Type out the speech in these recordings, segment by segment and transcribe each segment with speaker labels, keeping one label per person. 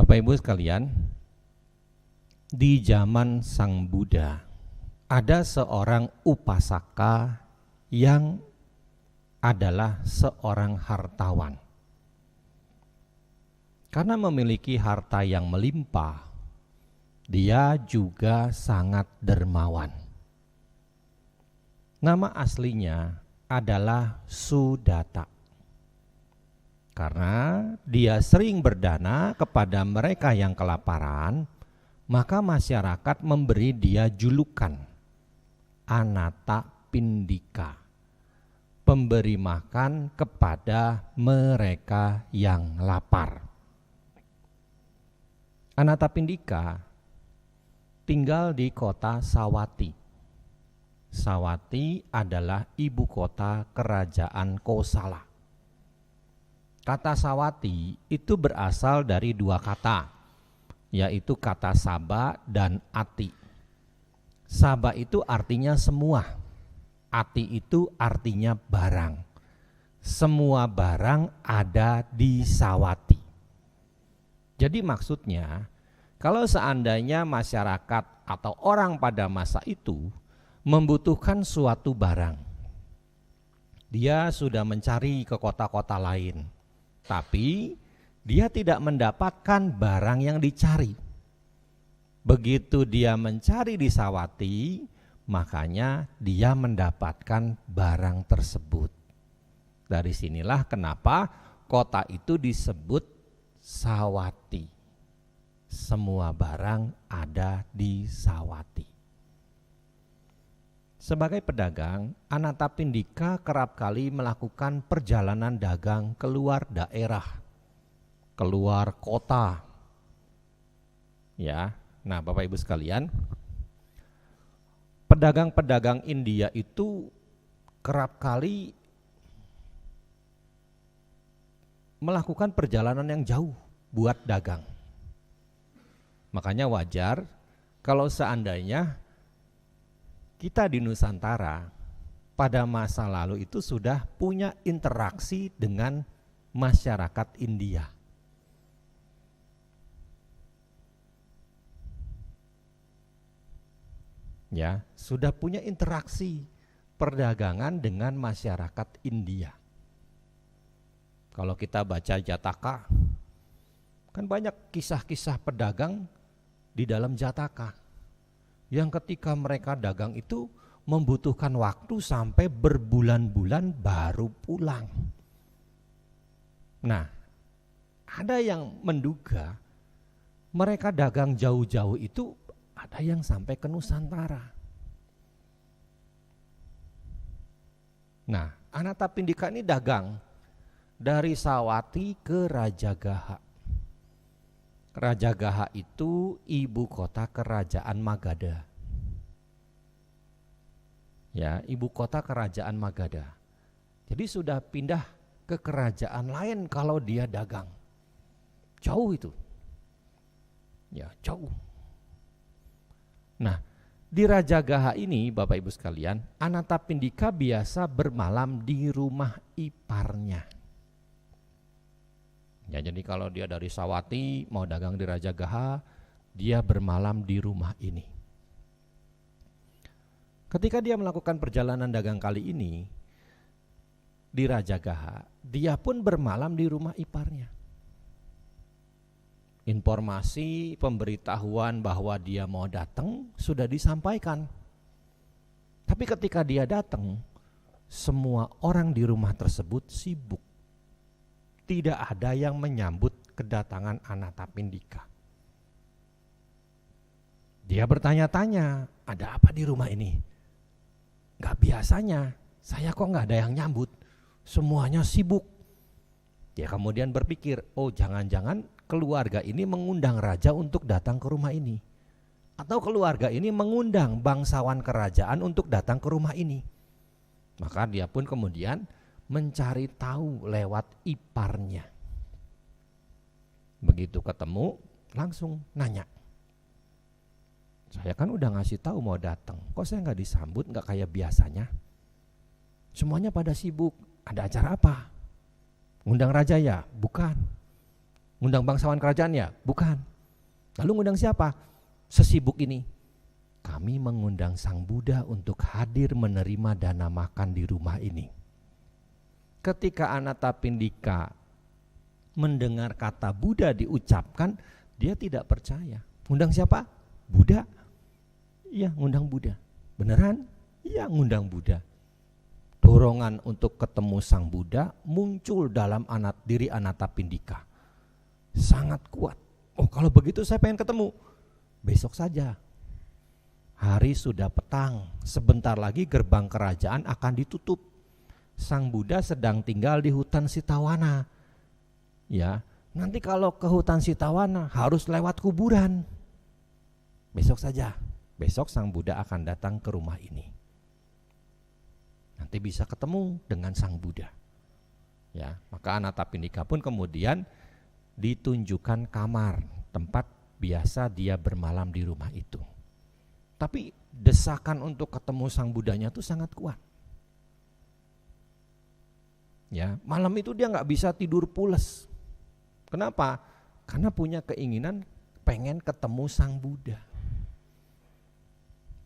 Speaker 1: Bapak Ibu sekalian, di zaman Sang Buddha ada seorang upasaka yang adalah seorang hartawan. Karena memiliki harta yang melimpah, dia juga sangat dermawan. Nama aslinya adalah Sudatta. Karena dia sering berdana kepada mereka yang kelaparan, maka masyarakat memberi dia julukan Anathapindika, pemberi makan kepada mereka yang lapar. Anathapindika tinggal di kota Sawati. Sawati adalah ibu kota kerajaan Kosala. Kata Sawati itu berasal dari dua kata, yaitu kata Saba dan Ati. Saba itu artinya semua, Ati itu artinya barang. Semua barang ada di Sawati. Jadi maksudnya, kalau seandainya masyarakat atau orang pada masa itu membutuhkan suatu barang, dia sudah mencari ke kota-kota lain, tapi dia tidak mendapatkan barang yang dicari. Begitu dia mencari di Sawati, makanya dia mendapatkan barang tersebut. Dari sinilah kenapa kota itu disebut Sawati. Semua barang ada di Sawati. Sebagai pedagang, Anathapindika kerap kali melakukan perjalanan dagang keluar daerah, keluar kota. Ya, nah Bapak Ibu sekalian, pedagang-pedagang India itu kerap kali melakukan perjalanan yang jauh buat dagang. Makanya wajar kalau seandainya kita di Nusantara pada masa lalu itu sudah punya interaksi dengan masyarakat India. Ya, sudah punya interaksi perdagangan dengan masyarakat India. Kalau kita baca Jataka, kan banyak kisah-kisah pedagang di dalam Jataka. Yang ketika mereka dagang itu membutuhkan waktu sampai berbulan-bulan baru pulang. Nah, ada yang menduga mereka dagang jauh-jauh itu ada yang sampai ke Nusantara. Nah, Anathapindika ini dagang dari Sawati ke Rajagaha. Rajagaha itu ibu kota kerajaan Magadha. Ya, ibu kota kerajaan Magadha. Jadi sudah pindah ke kerajaan lain kalau dia dagang. Jauh itu. Ya, jauh. Nah, di Rajagaha ini Bapak Ibu sekalian, Anathapindika biasa bermalam di rumah iparnya. Ya, jadi kalau dia dari Sawati mau dagang di Rajagaha, dia bermalam di rumah ini. Ketika dia melakukan perjalanan dagang kali ini di Rajagaha, dia pun bermalam di rumah iparnya. Informasi pemberitahuan bahwa dia mau datang sudah disampaikan. Tapi ketika dia datang, semua orang di rumah tersebut sibuk. Tidak ada yang menyambut kedatangan Anathapindika. Dia bertanya-tanya, ada apa di rumah ini? Gak biasanya, saya kok gak ada yang nyambut, semuanya sibuk. Dia kemudian berpikir, oh jangan-jangan keluarga ini mengundang raja untuk datang ke rumah ini. Atau keluarga ini mengundang bangsawan kerajaan untuk datang ke rumah ini. Maka dia pun kemudian mencari tahu lewat iparnya. Begitu ketemu langsung nanya, saya kan udah ngasih tahu mau datang, kok saya nggak disambut, nggak kayak biasanya? Semuanya pada sibuk, ada acara apa? Ngundang raja ya? Bukan. Ngundang bangsawan kerajaan ya? Bukan. Lalu ngundang siapa? Sesibuk ini. Kami mengundang Sang Buddha untuk hadir menerima dana makan di rumah ini. Ketika Anathapindika mendengar kata Buddha diucapkan, dia tidak percaya. Ngundang siapa? Buddha. Iya, ngundang Buddha. Beneran? Iya, ngundang Buddha. Dorongan untuk ketemu Sang Buddha muncul dalam diri Anathapindika. Sangat kuat. Oh, kalau begitu saya pengen ketemu. Besok saja. Hari sudah petang. Sebentar lagi gerbang kerajaan akan ditutup. Sang Buddha sedang tinggal di hutan Sitawana. Ya, nanti kalau ke hutan Sitawana harus lewat kuburan. Besok saja. Besok Sang Buddha akan datang ke rumah ini. Nanti bisa ketemu dengan Sang Buddha. Ya, maka Anathapindika pun kemudian ditunjukkan kamar tempat biasa dia bermalam di rumah itu. Tapi desakan untuk ketemu Sang Buddhanya itu sangat kuat. Ya, malam itu dia nggak bisa tidur pules. Kenapa? Karena punya keinginan pengen ketemu Sang Buddha.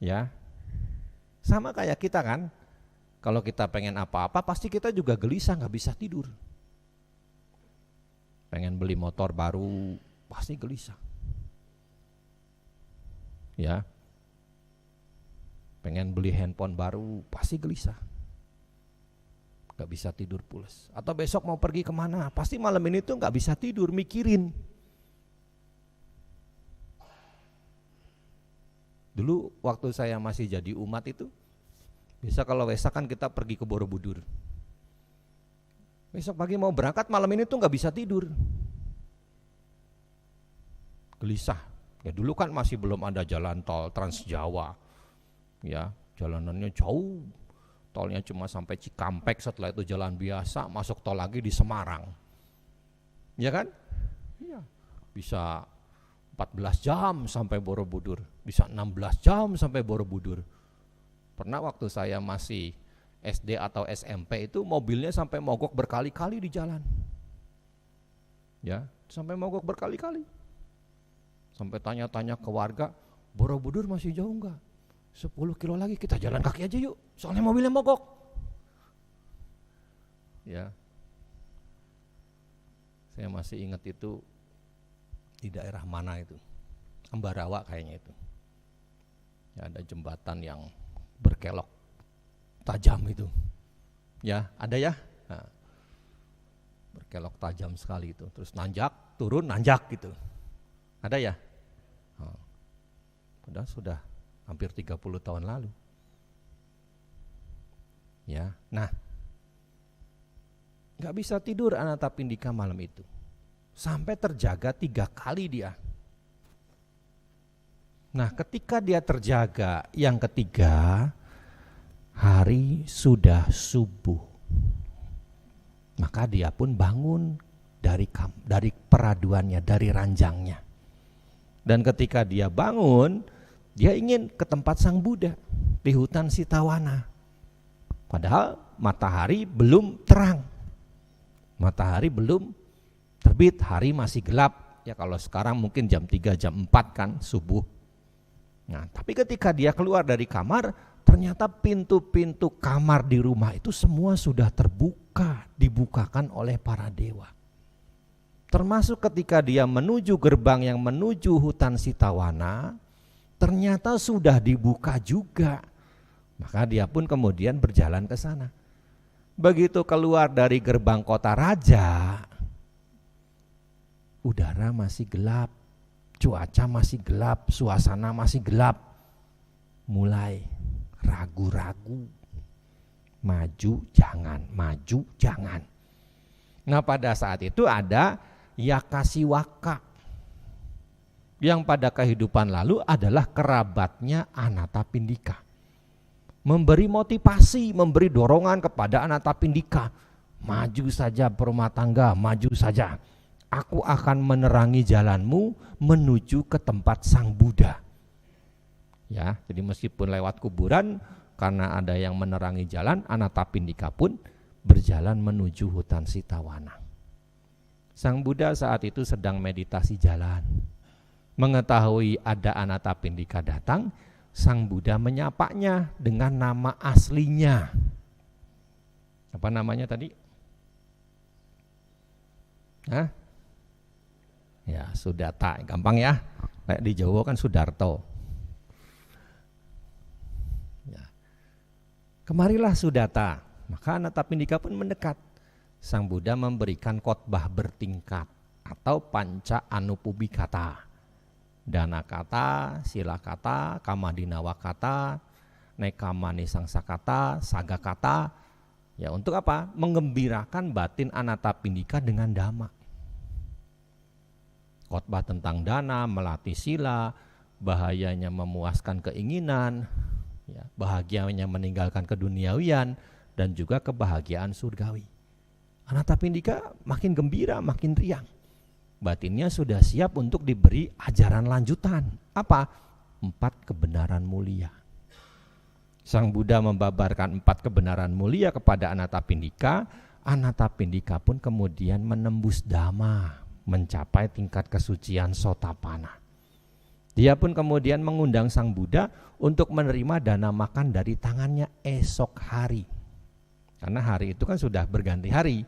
Speaker 1: Ya, sama kayak kita kan. Kalau kita pengen apa-apa pasti kita juga gelisah, nggak bisa tidur. Pengen beli motor baru pasti gelisah. Ya, pengen beli handphone baru pasti gelisah. Nggak bisa tidur pules. Atau besok mau pergi kemana, pasti malam ini tuh nggak bisa tidur mikirin. Dulu waktu saya masih jadi umat itu, biasa kalau Wesak kan kita pergi ke Borobudur. Besok pagi mau berangkat, malam ini tuh nggak bisa tidur. Gelisah. Ya dulu kan masih belum ada jalan tol Trans Jawa. Ya, jalanannya jauh. Tolnya cuma sampai Cikampek, setelah itu jalan biasa, masuk tol lagi di Semarang. Ya kan? Iya. Bisa 14 jam sampai Borobudur, bisa 16 jam sampai Borobudur. Pernah waktu saya masih SD atau SMP itu mobilnya sampai mogok berkali-kali di jalan. Ya, sampai mogok berkali-kali. Sampai tanya-tanya ke warga, Borobudur masih jauh enggak? 10 kilo lagi, kita jalan kaki aja yuk, soalnya mobilnya mogok. Ya, saya masih ingat itu di daerah mana itu, Ambarawa kayaknya itu. Ya, ada jembatan yang berkelok tajam itu. Ya, ada ya. Nah, berkelok tajam sekali itu. Terus nanjak, turun, nanjak gitu. Ada ya? Nah, padahal sudah hampir 30 tahun lalu. Ya, nah, nggak bisa tidur Anathapindika malam itu. Sampai terjaga 3 kali dia. Nah, ketika dia terjaga yang ketiga, hari sudah subuh. Maka dia pun bangun dari peraduannya, dari ranjangnya. Dan ketika dia bangun, dia ingin ke tempat Sang Buddha di hutan Sitawana. Padahal matahari belum terang. Matahari belum terbit, hari masih gelap. Ya kalau sekarang mungkin jam 3, jam 4 kan subuh. Nah, tapi ketika dia keluar dari kamar, ternyata pintu-pintu kamar di rumah itu semua sudah terbuka, dibukakan oleh para dewa. Termasuk ketika dia menuju gerbang yang menuju hutan Sitawana, ternyata sudah dibuka juga. Maka dia pun kemudian berjalan ke sana. Begitu keluar dari gerbang kota raja, udara masih gelap, cuaca masih gelap, suasana masih gelap. Mulai ragu-ragu, maju jangan, maju jangan. Nah, pada saat itu ada Yakasiwaka yang pada kehidupan lalu adalah kerabatnya Anathapindika. Memberi motivasi, memberi dorongan kepada Anathapindika. Maju saja berumah tangga, maju saja. Aku akan menerangi jalanmu menuju ke tempat Sang Buddha. Ya, jadi meskipun lewat kuburan, karena ada yang menerangi jalan, Anathapindika pun berjalan menuju hutan Sitawana. Sang Buddha saat itu sedang meditasi jalan. Mengetahui ada Anathapindika datang, Sang Buddha menyapanya dengan nama aslinya. Apa namanya tadi? Hah? Ya, Sudata, gampang ya. Kayak di Jawa kan Sudarto. Ya. Kemarilah Sudata. Maka Anathapindika pun mendekat. Sang Buddha memberikan khotbah bertingkat atau panca anupubikata. Dana kata, sila kata, kamadinawa kata, nekamani sangsa kata, saga kata. Ya, untuk apa? Menggembirakan batin Anathapindika dengan dhamma. Khotbah tentang dana, melatih sila, bahayanya memuaskan keinginan, ya, bahagianya meninggalkan keduniawian, dan juga kebahagiaan surgawi. Anathapindika makin gembira, makin riang. Batinnya sudah siap untuk diberi ajaran lanjutan. Apa? 4 kebenaran mulia. Sang Buddha membabarkan 4 kebenaran mulia kepada Anathapindika. Anathapindika pun kemudian menembus dhamma, mencapai tingkat kesucian Sotapanna. Dia pun kemudian mengundang Sang Buddha untuk menerima dana makan dari tangannya esok hari. Karena hari itu kan sudah berganti hari,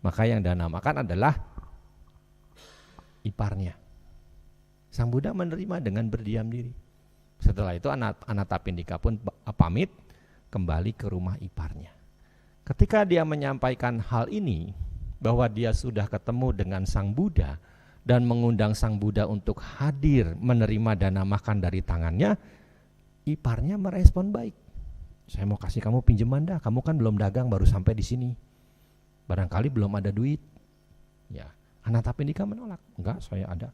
Speaker 1: maka yang dana makan adalah iparnya. Sang Buddha menerima dengan berdiam diri. Setelah itu Anathapindika pun pamit kembali ke rumah iparnya. Ketika dia menyampaikan hal ini, bahwa dia sudah ketemu dengan Sang Buddha dan mengundang Sang Buddha untuk hadir menerima dana makan dari tangannya, iparnya merespon baik. Saya mau kasih kamu pinjaman dah, kamu kan belum dagang, baru sampai di sini. Barangkali belum ada duit. Ya, Anathapindika menolak. Enggak, saya ada.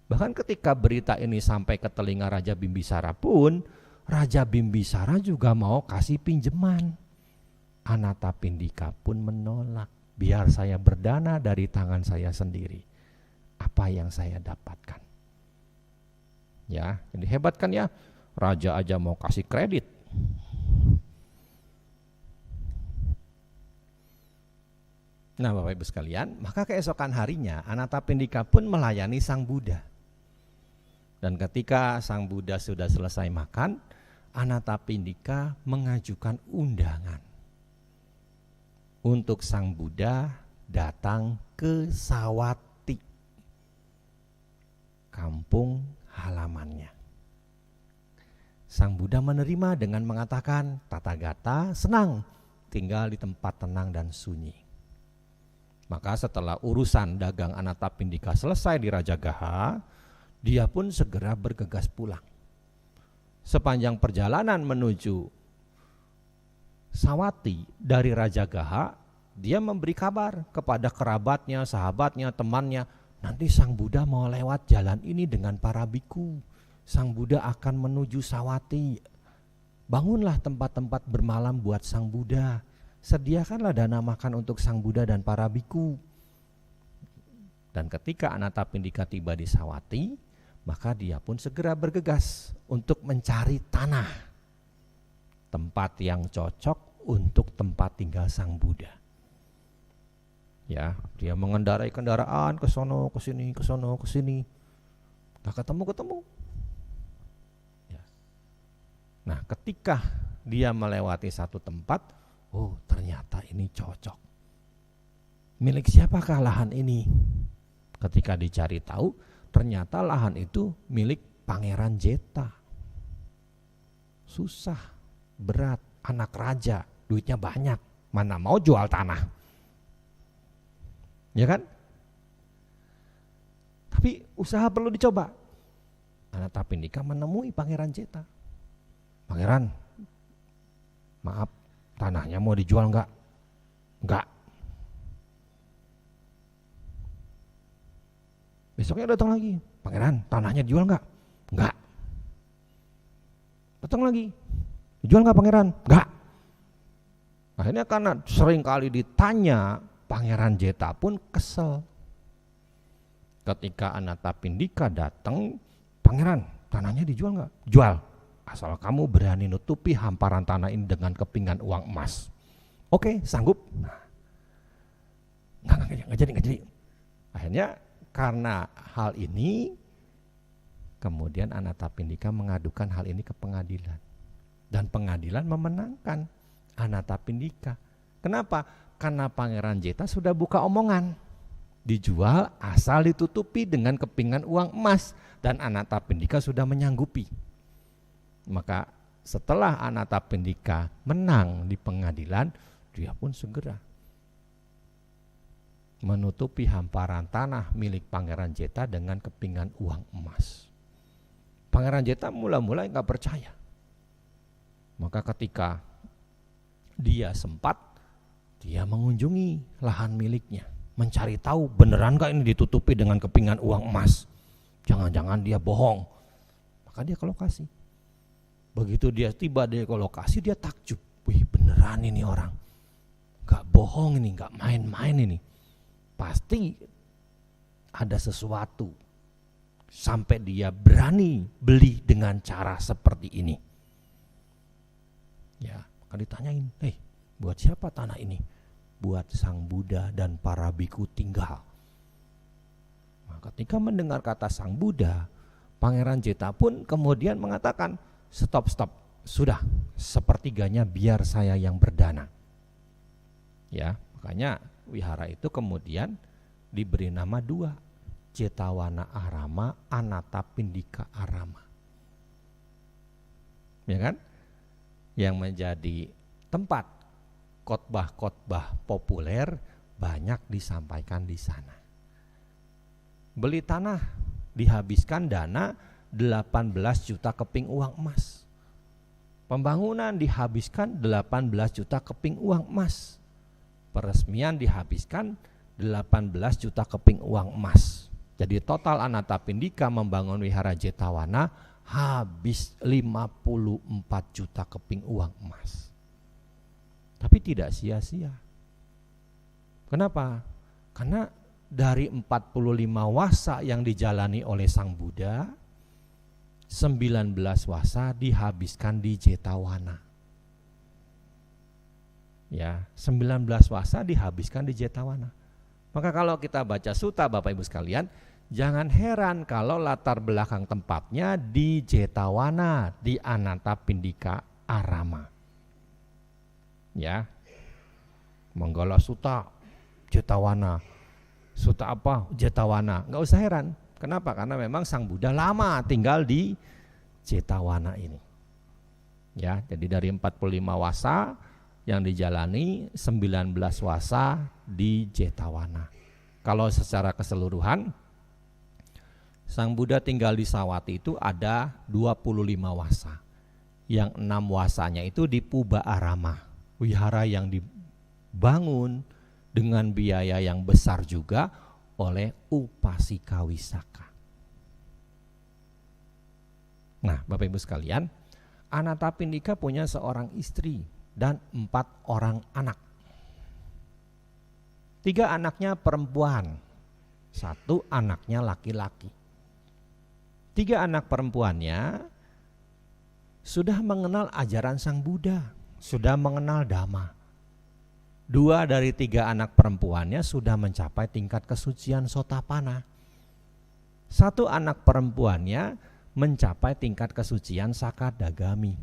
Speaker 1: Bahkan ketika berita ini sampai ke telinga Raja Bimbisara pun, Raja Bimbisara juga mau kasih pinjaman. Anathapindika pun menolak. Biar saya berdana dari tangan saya sendiri. Apa yang saya dapatkan. Ya, jadi hebat kan ya. Raja aja mau kasih kredit. Nah, Bapak Ibu sekalian, maka keesokan harinya Anathapindika pun melayani Sang Buddha. Dan ketika Sang Buddha sudah selesai makan, Anathapindika mengajukan undangan untuk Sang Buddha datang ke Sawati, kampung halamannya. Sang Buddha menerima dengan mengatakan, Tathagata senang tinggal di tempat tenang dan sunyi. Maka setelah urusan dagang Anathapindika selesai di Rajagaha, dia pun segera bergegas pulang. Sepanjang perjalanan menuju Sawati dari Rajagaha, dia memberi kabar kepada kerabatnya, sahabatnya, temannya, nanti Sang Buddha mau lewat jalan ini dengan para biku. Sang Buddha akan menuju Sawati. Bangunlah tempat-tempat bermalam buat Sang Buddha. Sediakanlah dana makan untuk Sang Buddha dan para biku. Dan ketika Anathapindika tiba di Sawati, maka dia pun segera bergegas untuk mencari tanah, tempat yang cocok untuk tempat tinggal Sang Buddha. Ya, dia mengendarai kendaraan ke sono ke sini, ke sono ke sini. Tak ketemu. Ya. Nah, ketika dia melewati satu tempat, oh ternyata ini cocok. Milik siapakah lahan ini? Ketika dicari tahu, ternyata lahan itu milik Pangeran Jeta. Susah, berat, anak raja, duitnya banyak, mana mau jual tanah. Ya kan? Tapi usaha perlu dicoba. Anathapindika menemui Pangeran Jeta. Pangeran, maaf, tanahnya mau dijual enggak? Enggak. Besoknya datang lagi. Pangeran, tanahnya dijual enggak? Enggak. Datang lagi. Dijual enggak Pangeran? Enggak. Akhirnya karena sering kali ditanya, Pangeran Jeta pun kesel. Ketika Anathapindika datang, Pangeran, tanahnya dijual enggak? Jual. Asal kamu berani nutupi hamparan tanah ini dengan kepingan uang emas. Oke, sanggup? Nah, enggak jadi. Akhirnya karena hal ini, kemudian Anatapindika mengadukan hal ini ke pengadilan. Dan pengadilan memenangkan Anatapindika. Kenapa? Karena Pangeran Jeta sudah buka omongan. Dijual asal ditutupi dengan kepingan uang emas. Dan Anatapindika sudah menyanggupi. Maka setelah Anatapindika menang di pengadilan, dia pun segera menutupi hamparan tanah milik Pangeran Jeta dengan kepingan uang emas. Pangeran Jeta mula-mula nggak percaya. Maka ketika dia sempat, dia mengunjungi lahan miliknya, mencari tahu beneran nggak ini ditutupi dengan kepingan uang emas. Jangan-jangan dia bohong. Maka dia ke lokasi. Begitu dia tiba di lokasi, dia takjub. Wih, beneran ini orang. Nggak bohong ini, nggak main-main ini. Pasti ada sesuatu sampai dia berani beli dengan cara seperti ini. Ya, maka ditanyain, buat siapa tanah ini? Buat Sang Buddha dan para biku tinggal. Nah, ketika mendengar kata Sang Buddha, Pangeran Jeta pun kemudian mengatakan, stop, sudah, sepertiganya biar saya yang berdana. Ya, makanya wihara itu kemudian diberi nama dua, Jetawana Arama, Anatapindika Arama. Ya kan? Yang menjadi tempat khotbah-khotbah populer banyak disampaikan di sana. Beli tanah dihabiskan dana 18 juta keping uang emas. Pembangunan dihabiskan 18 juta keping uang emas. Peresmian dihabiskan 18 juta keping uang emas. Jadi total Anatapindika membangun wihara Jetawana habis 54 juta keping uang emas. Tapi tidak sia-sia. Kenapa? Karena dari 45 wasa yang dijalani oleh Sang Buddha, 19 wasa dihabiskan di Jetawana. Ya, 19 wasa dihabiskan di Jetawana. Maka kalau kita baca sutta Bapak Ibu sekalian, jangan heran kalau latar belakang tempatnya di Jetawana, di Anatapindika Arama. Ya, Manggala Sutta Jetawana, Sutta apa Jetawana, nggak usah heran. Kenapa? Karena memang Sang Buddha lama tinggal di Jetawana ini. Ya, jadi dari 45 wasa yang dijalani, 19 wasa di Jetawana. Kalau secara keseluruhan, Sang Buddha tinggal di Sawati itu ada 25 wasa. Yang 6 wasanya itu di Puba Arama, wihara yang dibangun dengan biaya yang besar juga oleh Upasika Wisaka. Nah, Bapak Ibu sekalian, Anatapindika punya seorang istri dan 4 orang anak. 3 anaknya perempuan, 1 anaknya laki-laki. 3 anak perempuannya sudah mengenal ajaran Sang Buddha, sudah mengenal Dhamma. 2 dari 3 anak perempuannya sudah mencapai tingkat kesucian Sotapanna. 1 anak perempuannya mencapai tingkat kesucian Sakadagami.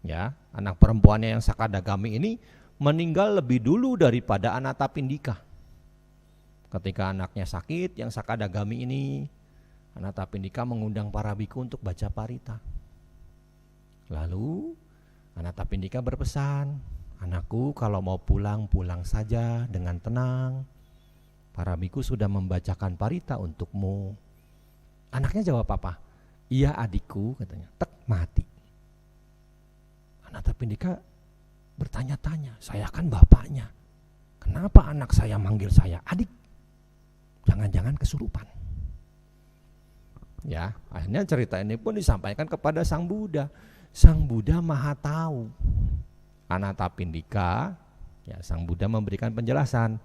Speaker 1: Ya, anak perempuannya yang Sakadagami ini meninggal lebih dulu daripada Anatapindika. Ketika anaknya sakit yang Sakadagami ini, Anatapindika mengundang para biku untuk baca parita. Lalu Anatapindika berpesan, anakku kalau mau pulang, pulang saja dengan tenang. Para biku sudah membacakan parita untukmu. Anaknya jawab apa? Iya adikku, katanya. Tek, mati. Anatapindika bertanya-tanya, saya kan bapaknya. Kenapa anak saya manggil saya adik? Jangan-jangan kesurupan. Ya, akhirnya cerita ini pun disampaikan kepada Sang Buddha. Sang Buddha Maha Tahu. Anatapindika, ya Sang Buddha memberikan penjelasan.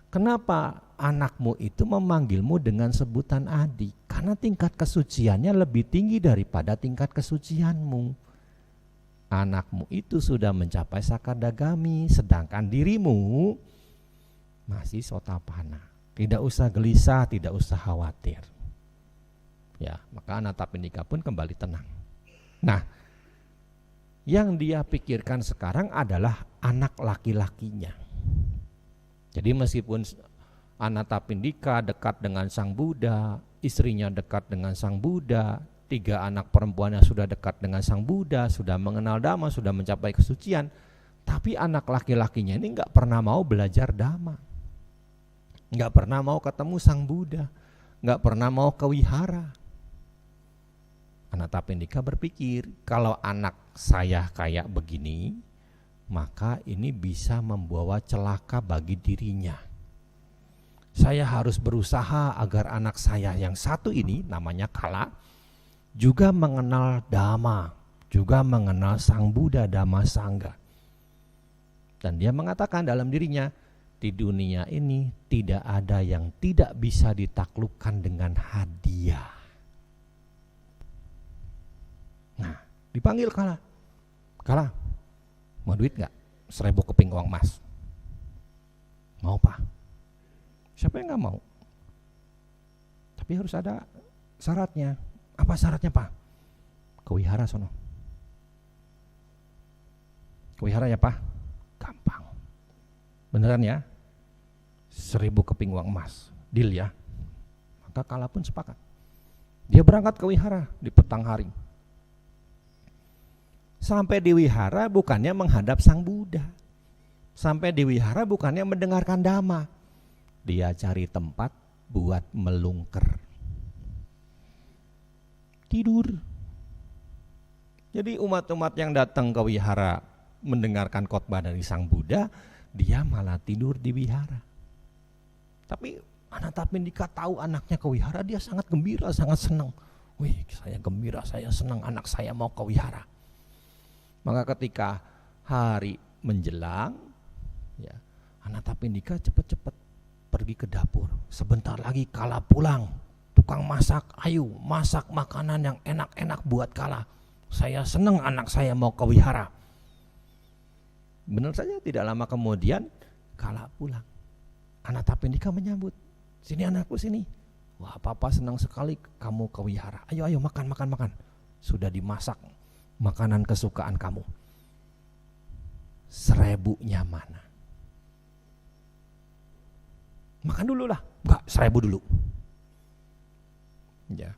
Speaker 1: Kenapa anakmu itu memanggilmu dengan sebutan adik? Karena tingkat kesuciannya lebih tinggi daripada tingkat kesucianmu. Anakmu itu sudah mencapai Sakadagami, sedangkan dirimu masih Sotapanna. Tidak usah gelisah, tidak usah khawatir. Ya, maka Anatapindika pun kembali tenang. Nah, yang dia pikirkan sekarang adalah anak laki-lakinya. Jadi meskipun Anatapindika dekat dengan Sang Buddha, istrinya dekat dengan Sang Buddha, 3 anak perempuannya sudah dekat dengan Sang Buddha, sudah mengenal Dhamma, sudah mencapai kesucian, tapi anak laki-lakinya ini gak pernah mau belajar Dhamma, gak pernah mau ketemu Sang Buddha, gak pernah mau ke wihara. Anatapindika berpikir, kalau anak saya kayak begini, maka ini bisa membawa celaka bagi dirinya. Saya harus berusaha agar anak saya yang satu ini, namanya Kala, juga mengenal Dhamma, juga mengenal Sang Buddha Dhamma Sangga. Dan dia mengatakan dalam dirinya, di dunia ini tidak ada yang tidak bisa ditaklukkan dengan hadiah. Nah, dipanggil Kala. Kala, mau duit gak? 1000 keping uang emas. Mau Pak? Siapa yang gak mau? Tapi harus ada syaratnya. Apa syaratnya Pak? Ke wihara sono. Ke wihara ya Pak? Gampang. Beneran ya? 1000 keping uang emas. Deal ya? Maka Kala pun sepakat. Dia berangkat ke wihara di petang hari. Sampai di wihara bukannya menghadap Sang Buddha. Sampai di wihara bukannya mendengarkan Dhamma. Dia cari tempat buat melungker. Tidur. Jadi umat-umat yang datang ke wihara mendengarkan khotbah dari Sang Buddha, dia malah tidur di wihara. Tapi Anatapindika tahu anaknya ke wihara, dia sangat gembira, sangat senang. Wih, saya gembira, saya senang anak saya mau ke wihara. Maka ketika hari menjelang, ya, Anatapindika cepat-cepat pergi ke dapur. Sebentar lagi Kala pulang. Tukang masak, ayo masak makanan yang enak-enak buat Kala. Saya senang anak saya mau ke wihara. Benar saja tidak lama kemudian Kala pulang. Anatapindika menyambut. Sini anakku sini. Wah, papa senang sekali kamu ke wihara. Ayo makan. Sudah dimasak makanan kesukaan kamu. 1000-nya mana? Makan dulu lah. Enggak, 1000 dulu. Ya.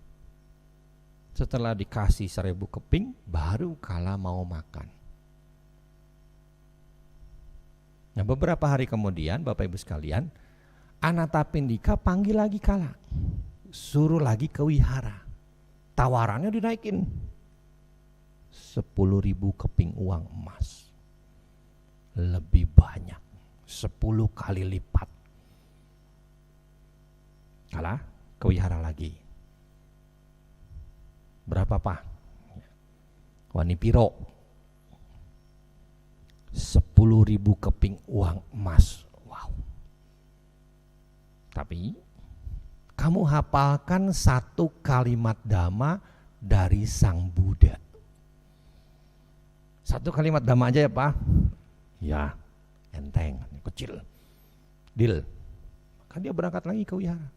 Speaker 1: Setelah dikasih 1000 keping, baru Kala mau makan. Nah, beberapa hari kemudian, Bapak Ibu sekalian, Anatapindika panggil lagi Kala. Suruh lagi ke wihara. Tawarannya dinaikin. 10.000 keping uang emas. Lebih banyak. 10 kali lipat. Kala ke wihara lagi. Berapa Pak? Wani piro? 10.000 keping uang emas. Wow. Tapi kamu hafalkan 1 kalimat Dhamma dari Sang Buddha. 1 kalimat Dhamma aja ya Pak? Ya, enteng, kecil. Deal. Maka dia berangkat lagi ke wihara.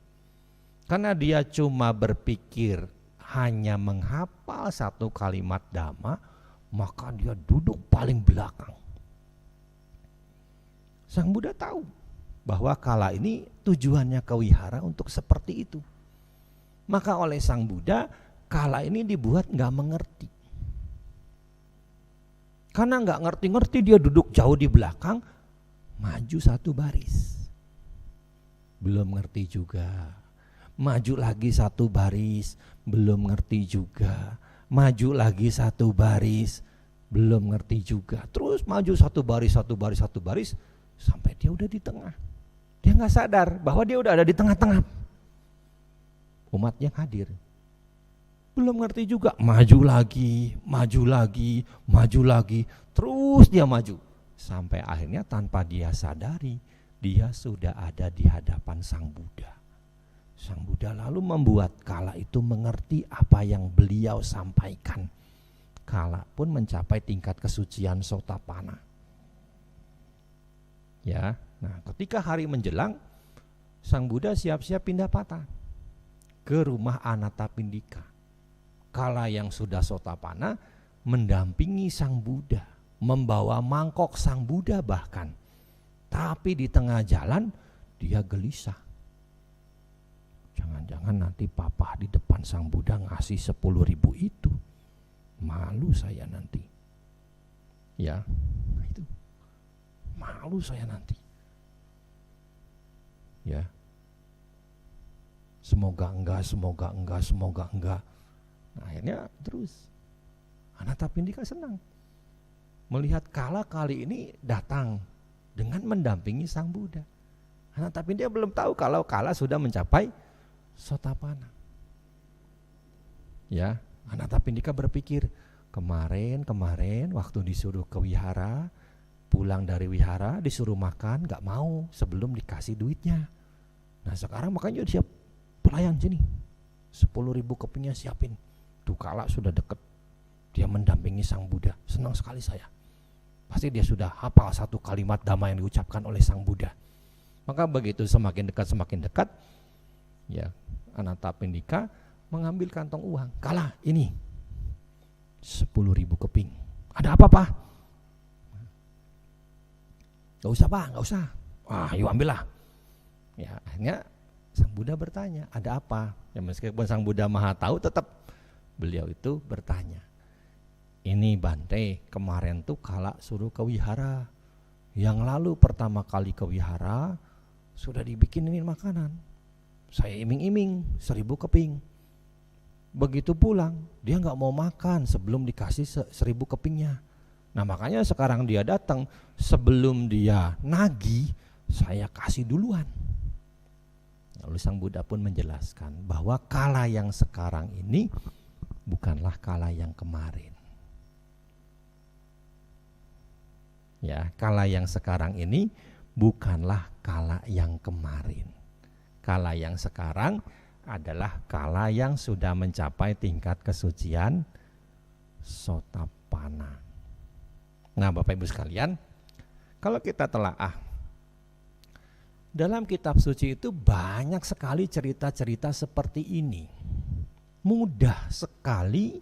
Speaker 1: Karena dia cuma berpikir hanya menghafal 1 kalimat Dhamma, maka dia duduk paling belakang. Sang Buddha tahu bahwa Kala ini tujuannya ke wihara untuk seperti itu. Maka oleh Sang Buddha, Kala ini dibuat gak mengerti. Karena gak ngerti-ngerti, dia duduk jauh di belakang, maju 1 baris. Belum ngerti juga. Maju lagi 1 baris, belum ngerti juga. Maju lagi 1 baris, belum ngerti juga. Terus maju 1 baris, 1 baris, 1 baris, sampai dia udah di tengah. Dia gak sadar bahwa dia udah ada di tengah-tengah. Umat yang hadir belum ngerti juga, maju lagi, terus dia maju. Sampai akhirnya tanpa dia sadari, dia sudah ada di hadapan Sang Buddha. Sang Buddha lalu membuat Kala itu mengerti apa yang beliau sampaikan. Kala pun mencapai tingkat kesucian Sotapanna. Ya, nah ketika hari menjelang, Sang Buddha siap-siap pindah patah ke rumah Anathapindika. Kala yang sudah Sotapanna mendampingi Sang Buddha, membawa mangkok Sang Buddha bahkan. Tapi di tengah jalan dia gelisah. Jangan-jangan nanti papa di depan Sang Buddha ngasih 10.000 itu. Malu saya nanti. Ya, itu. Malu saya nanti. Ya. Semoga enggak. Nah, akhirnya terus Anathapindika senang melihat Kala kali ini datang dengan mendampingi Sang Buddha. Anathapindika belum tahu kalau Kala sudah mencapai Sotapanna. Ya, Anathapindika berpikir, kemarin waktu disuruh ke wihara, pulang dari wihara disuruh makan, gak mau sebelum dikasih duitnya. Nah sekarang makanya siap pelayan sini, 10.000 kepingnya siapin. Tuh Kala sudah deket, dia mendampingi Sang Buddha. Senang sekali saya. Pasti dia sudah hafal satu kalimat dhamma yang diucapkan oleh Sang Buddha. Maka begitu semakin dekat, ya Anathapindika mengambil kantong uang. Kala, ini 10.000 keping. Ada apa Pak? Gak usah Pak, gak usah. Wah, yuk ambillah. Ya, akhirnya Sang Buddha bertanya, ada apa? Ya meskipun Sang Buddha Maha Tahu, tetap beliau itu bertanya. Ini Bante, kemarin tuh Kala suruh ke wihara. Yang lalu pertama kali ke wihara sudah dibikinin makanan. Saya iming-iming 1.000 keping. Begitu pulang, dia gak mau makan sebelum dikasih 1.000 kepingnya. Nah makanya sekarang dia datang, sebelum dia nagih, saya kasih duluan. Lalu Sang Buddha pun menjelaskan bahwa Kala yang sekarang ini bukanlah Kala yang kemarin. Ya, Kala yang sekarang ini bukanlah Kala yang kemarin. Kala yang sekarang adalah Kala yang sudah mencapai tingkat kesucian Sotapanna. Nah Bapak Ibu sekalian, kalau kita telaah dalam kitab suci itu banyak sekali cerita-cerita seperti ini. Mudah sekali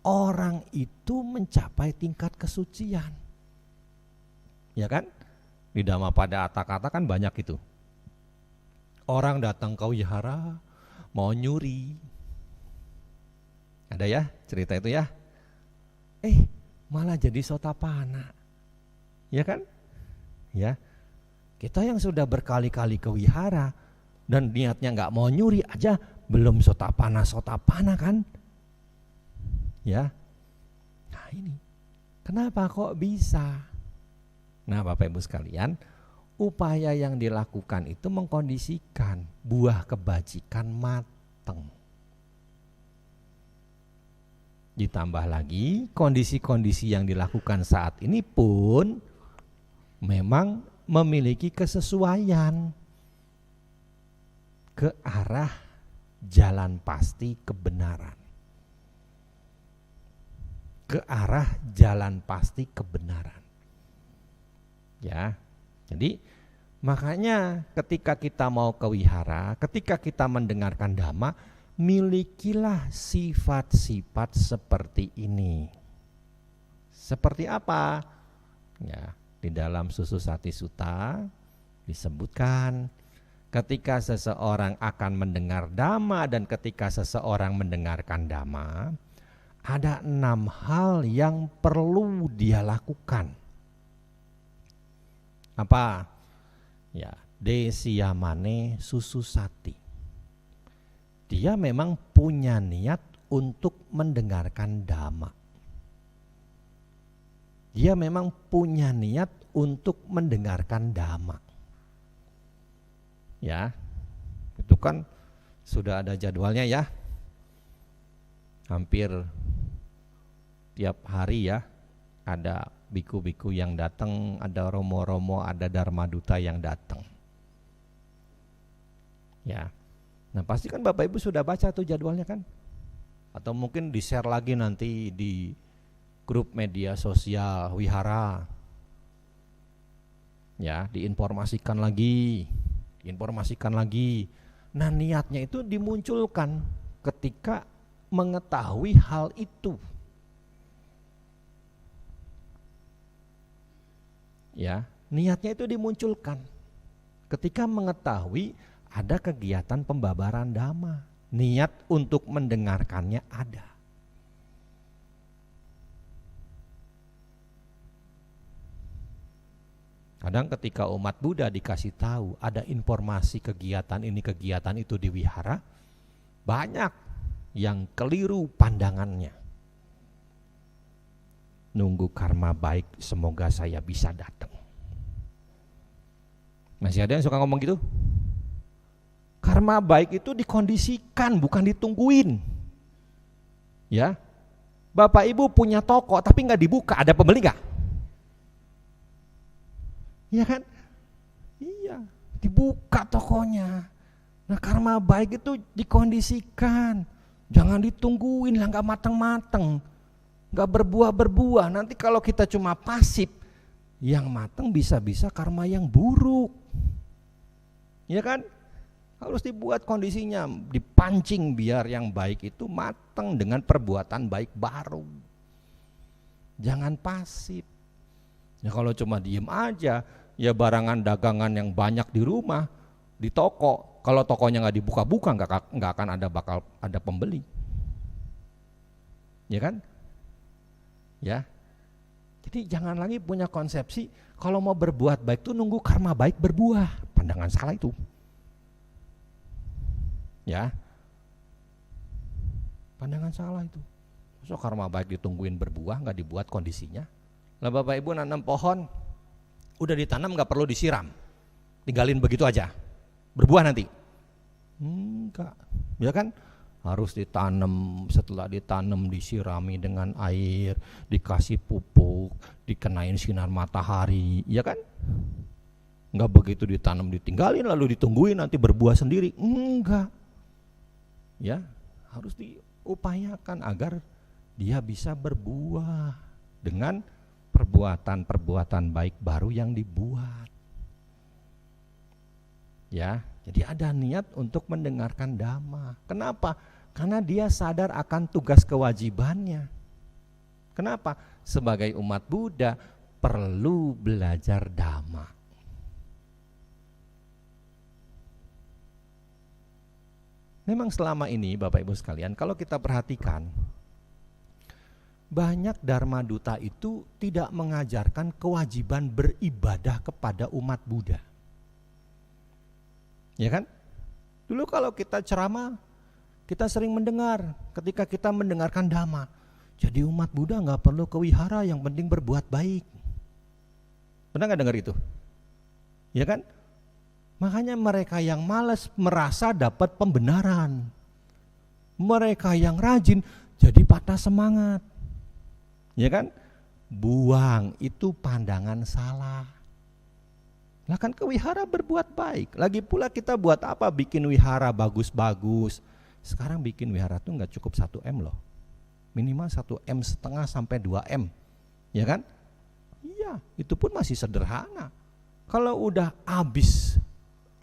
Speaker 1: orang itu mencapai tingkat kesucian. Ya kan? Di Dhammapada Atthakatha kan banyak itu. Orang datang ke wihara mau nyuri. Ada ya cerita itu ya? Malah jadi Sotapanna. Ya kan? Ya. Kita yang sudah berkali-kali ke wihara dan niatnya nggak mau nyuri aja belum Sotapanna kan? Ya. Nah ini. Kenapa kok bisa? Nah Bapak Ibu sekalian, upaya yang dilakukan itu mengkondisikan buah kebajikan mateng. Ditambah lagi kondisi-kondisi yang dilakukan saat ini pun memang memiliki kesesuaian ke arah jalan pasti kebenaran. Ke arah jalan pasti kebenaran. Ya, jadi makanya ketika kita mau ke wihara, ketika kita mendengarkan dhamma, milikilah sifat-sifat seperti ini. Seperti apa? Ya, di dalam Sususati Sutta disebutkan ketika seseorang akan mendengar dhamma dan ketika seseorang mendengarkan dhamma, ada 6 hal yang perlu dia lakukan. Apa? Ya, Desyamane Sususati. Dia memang punya niat untuk mendengarkan dhamma. Dia memang punya niat untuk mendengarkan dhamma. Ya, itu kan sudah ada jadwalnya ya. Hampir tiap hari ya ada biku-biku yang datang, ada romo-romo, ada dharma duta yang datang. Ya. Nah, pasti kan Bapak Ibu sudah baca tuh jadwalnya kan? Atau mungkin di-share lagi nanti di grup media sosial wihara. Ya, diinformasikan lagi. diinformasikan lagi. Nah, niatnya itu dimunculkan ketika mengetahui hal itu. Ya, niatnya itu dimunculkan ketika mengetahui ada kegiatan pembabaran dhamma. Niat untuk mendengarkannya ada. Kadang ketika umat Buddha dikasih tahu ada informasi kegiatan ini kegiatan itu di wihara, banyak yang keliru pandangannya. Nunggu karma baik, semoga saya bisa datang. Masih ada yang suka ngomong gitu? Karma baik itu dikondisikan, bukan ditungguin. Ya, Bapak Ibu punya toko tapi nggak dibuka, ada pembeli nggak? Iya kan? Iya, dibuka tokonya. Nah, karma baik itu dikondisikan, jangan ditungguin lah, nggak mateng-mateng. Gak berbuah-berbuah. Nanti kalau kita cuma pasif, yang matang bisa-bisa karma yang buruk. Ya kan? Harus dibuat kondisinya, dipancing biar yang baik itu matang dengan perbuatan baik baru. Jangan pasif. Ya kalau cuma diem aja, ya barangan dagangan yang banyak di rumah, di toko. Kalau tokonya nggak dibuka-buka, nggak akan ada pembeli. Ya kan? Ya, jadi jangan lagi punya konsepsi kalau mau berbuat baik tuh nunggu karma baik berbuah. Pandangan salah itu. Ya, pandangan salah itu. So karma baik ditungguin berbuah, nggak dibuat kondisinya. Lah Bapak Ibu nanam pohon, udah ditanam nggak perlu disiram, tinggalin begitu aja, berbuah nanti. Enggak, ya kan? Harus ditanam, setelah ditanam disirami dengan air, dikasih pupuk, dikenain sinar matahari, ya kan? Enggak begitu ditanam ditinggalin lalu ditungguin nanti berbuah sendiri, enggak. Ya, harus diupayakan agar dia bisa berbuah dengan perbuatan-perbuatan baik baru yang dibuat. Ya, jadi ada niat untuk mendengarkan dhamma. Kenapa? Karena dia sadar akan tugas kewajibannya. Kenapa? Sebagai umat Buddha perlu belajar dhamma. Memang selama ini Bapak Ibu sekalian, kalau kita perhatikan, banyak Dharma Duta itu tidak mengajarkan kewajiban beribadah kepada umat Buddha. Ya kan? Dulu kalau kita ceramah, kita sering mendengar ketika kita mendengarkan dhamma. Jadi umat Buddha nggak perlu ke wihara, yang penting berbuat baik. Pernah nggak dengar itu? Ya kan? Makanya mereka yang malas merasa dapat pembenaran. Mereka yang rajin jadi patah semangat. Ya kan? Buang itu pandangan salah. Lah kan ke wihara berbuat baik. Lagi pula kita buat apa bikin wihara bagus-bagus. Sekarang bikin wihara tuh gak cukup 1 M loh. Minimal 1,5 M sampai 2 M. Ya kan? Iya, itu pun masih sederhana. Kalau udah habis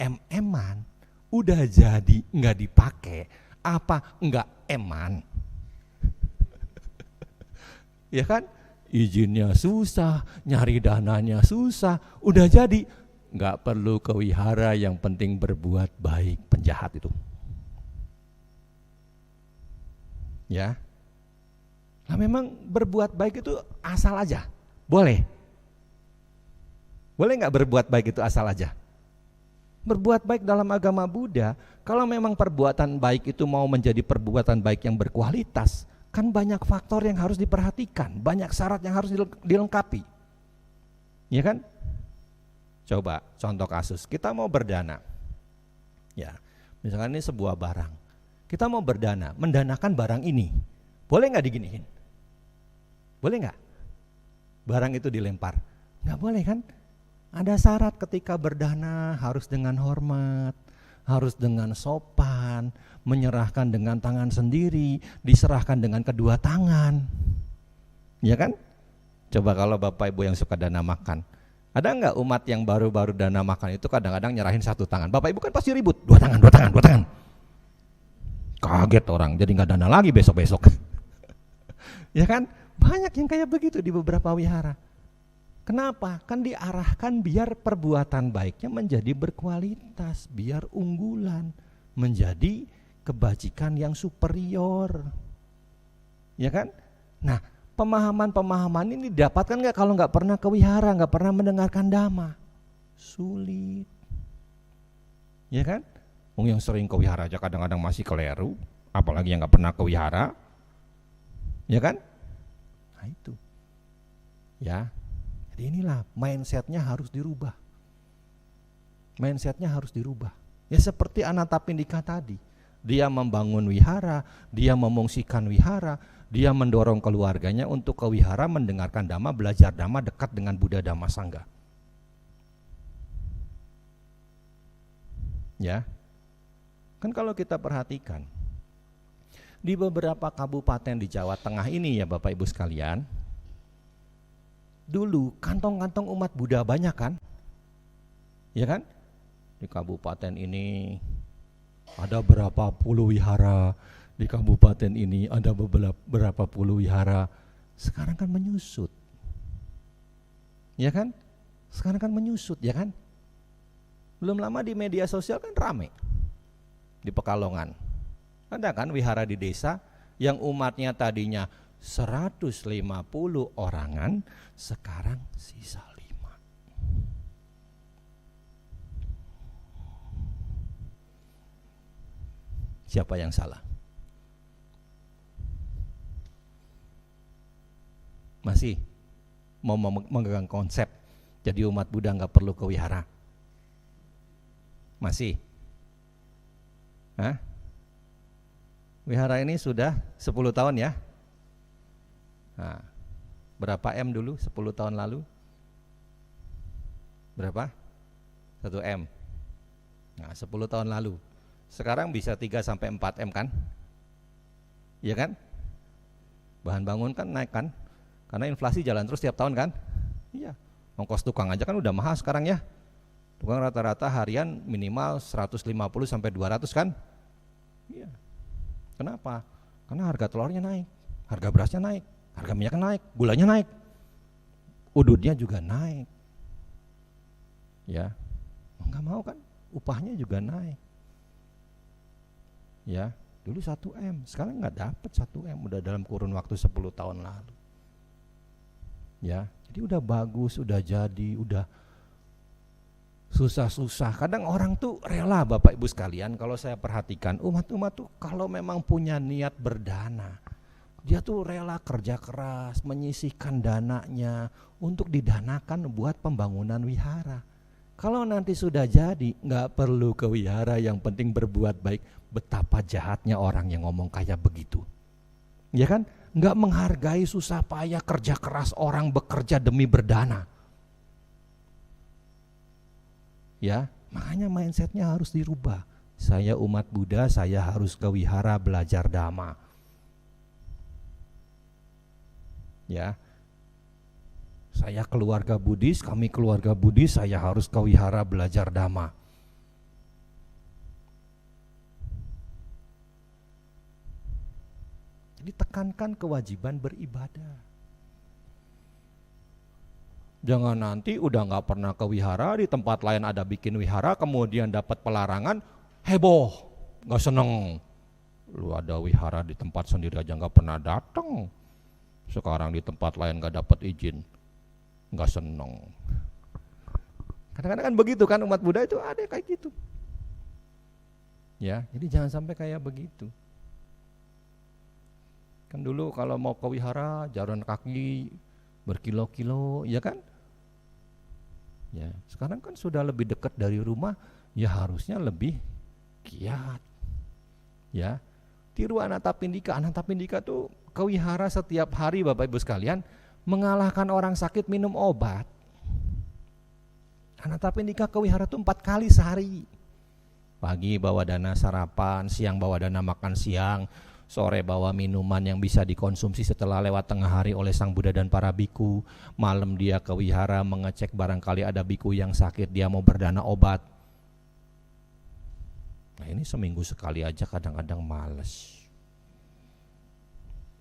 Speaker 1: M-eman, udah jadi gak dipakai, apa enggak eman? Ya kan? Izinnya susah, nyari dananya susah, udah jadi nggak perlu ke wihara, yang penting berbuat baik. Penjahat itu. Ya. Nah memang berbuat baik itu asal aja? Boleh? Boleh nggak berbuat baik itu asal aja? Berbuat baik dalam agama Buddha, kalau memang perbuatan baik itu mau menjadi perbuatan baik yang berkualitas, kan banyak faktor yang harus diperhatikan, banyak syarat yang harus dilengkapi. Ya kan? Coba contoh kasus, kita mau berdana. Ya, misalkan ini sebuah barang. Kita mau berdana, mendanakan barang ini. Boleh nggak diginiin? Boleh nggak? Barang itu dilempar? Nggak boleh kan? Ada syarat ketika berdana, harus dengan hormat, harus dengan sopan, menyerahkan dengan tangan sendiri, diserahkan dengan kedua tangan. Ya kan? Coba kalau Bapak Ibu yang suka dana makan, Ada nggak umat yang baru-baru dana makan itu kadang-kadang nyerahin satu tangan? Bapak Ibu kan pasti ribut, dua tangan, dua tangan, dua tangan. Kaget orang, jadi nggak dana lagi besok-besok. Ya kan? Banyak yang kayak begitu di beberapa wihara. Kenapa? Kan diarahkan biar perbuatan baiknya menjadi berkualitas, biar unggulan, menjadi kebajikan yang superior. Ya kan? Nah, pemahaman-pemahaman ini didapatkan nggak kalau nggak pernah ke wihara, nggak pernah mendengarkan dhamma? Sulit. Ya kan? Yang sering ke wihara aja kadang-kadang masih keliru, apalagi yang nggak pernah ke wihara. Ya kan? Nah itu. Ya. Jadi inilah mindsetnya harus dirubah. Mindsetnya harus dirubah. Ya seperti Anathapindika tadi. Dia membangun wihara, dia memungsikan wihara, dia mendorong keluarganya untuk ke wihara mendengarkan dhamma, belajar dhamma, dekat dengan Buddha Dhamma Sangha. Ya. Kan kalau kita perhatikan di beberapa kabupaten di Jawa Tengah ini ya Bapak Ibu sekalian, dulu kantong-kantong umat Buddha banyak kan? Ya kan? Di kabupaten ini ada berapa puluh wihara, di kabupaten ini ada berapa puluh wihara. Sekarang kan menyusut. Ya kan? Sekarang kan menyusut, ya kan? Belum lama di media sosial kan rame. Di Pekalongan. Ada kan wihara di desa yang umatnya tadinya 150 orangan, sekarang sisa 5. Siapa yang salah? Masih mau memegang konsep jadi umat Buddha nggak perlu ke wihara? Masih? Hah? Wihara ini sudah 10 tahun ya? Nah, berapa M dulu 10 tahun lalu? Berapa? 1 M. Nah, 10 tahun lalu. Sekarang bisa 3-4 M kan? Iya kan? Bahan bangun kan naik kan? Karena inflasi jalan terus tiap tahun kan? Iya. Ongkos tukang aja kan udah mahal sekarang ya. Tukang rata-rata harian minimal 150-200 kan? Iya. Kenapa? Karena harga telurnya naik, harga berasnya naik, harga minyaknya naik, gulanya naik, ududnya juga naik. Ya, nggak mau kan? Upahnya juga naik. Ya, dulu 1 M, sekarang nggak dapat 1 M, udah dalam kurun waktu 10 tahun lalu. Ya, jadi udah bagus, udah jadi, udah susah-susah. Kadang orang tuh rela Bapak Ibu sekalian, kalau saya perhatikan umat-umat tuh kalau memang punya niat berdana, dia tuh rela kerja keras, menyisihkan dananya untuk didanakan buat pembangunan wihara. Kalau nanti sudah jadi, nggak perlu ke wihara, yang penting berbuat baik. Betapa jahatnya orang yang ngomong kayak begitu. Ya kan? Nggak menghargai susah payah kerja keras orang bekerja demi berdana. Ya, makanya mindsetnya harus dirubah. Saya umat Buddha, saya harus ke wihara belajar dhamma. Ya, saya keluarga Buddhis, kami keluarga Buddhis, saya harus ke wihara belajar dhamma. Jadi tekankan kewajiban beribadah. Jangan nanti udah nggak pernah ke wihara, di tempat lain ada bikin wihara, kemudian dapat pelarangan, heboh, nggak seneng. Lu ada wihara di tempat sendiri aja nggak pernah datang, sekarang di tempat lain nggak dapat izin, nggak seneng. Kadang-kadang kan begitu kan, umat Buddha itu ada kayak gitu. Ya, jadi jangan sampai kayak begitu. Kan dulu kalau mau ke wihara jalan kaki berkilo-kilo, ya kan? Ya, sekarang kan sudah lebih dekat dari rumah, ya harusnya lebih giat. Ya, tiru Anathapindika. Anathapindika tuh ke wihara setiap hari Bapak Ibu sekalian, mengalahkan orang sakit minum obat. Anathapindika ke wihara tuh 4 kali sehari. Pagi bawa dana sarapan, siang bawa dana makan siang, Sore bawa minuman yang bisa dikonsumsi setelah lewat tengah hari oleh sang Buddha dan para biku. Malam dia ke wihara mengecek barangkali ada biku yang sakit, dia mau berdana obat. Nah ini seminggu sekali aja kadang-kadang males.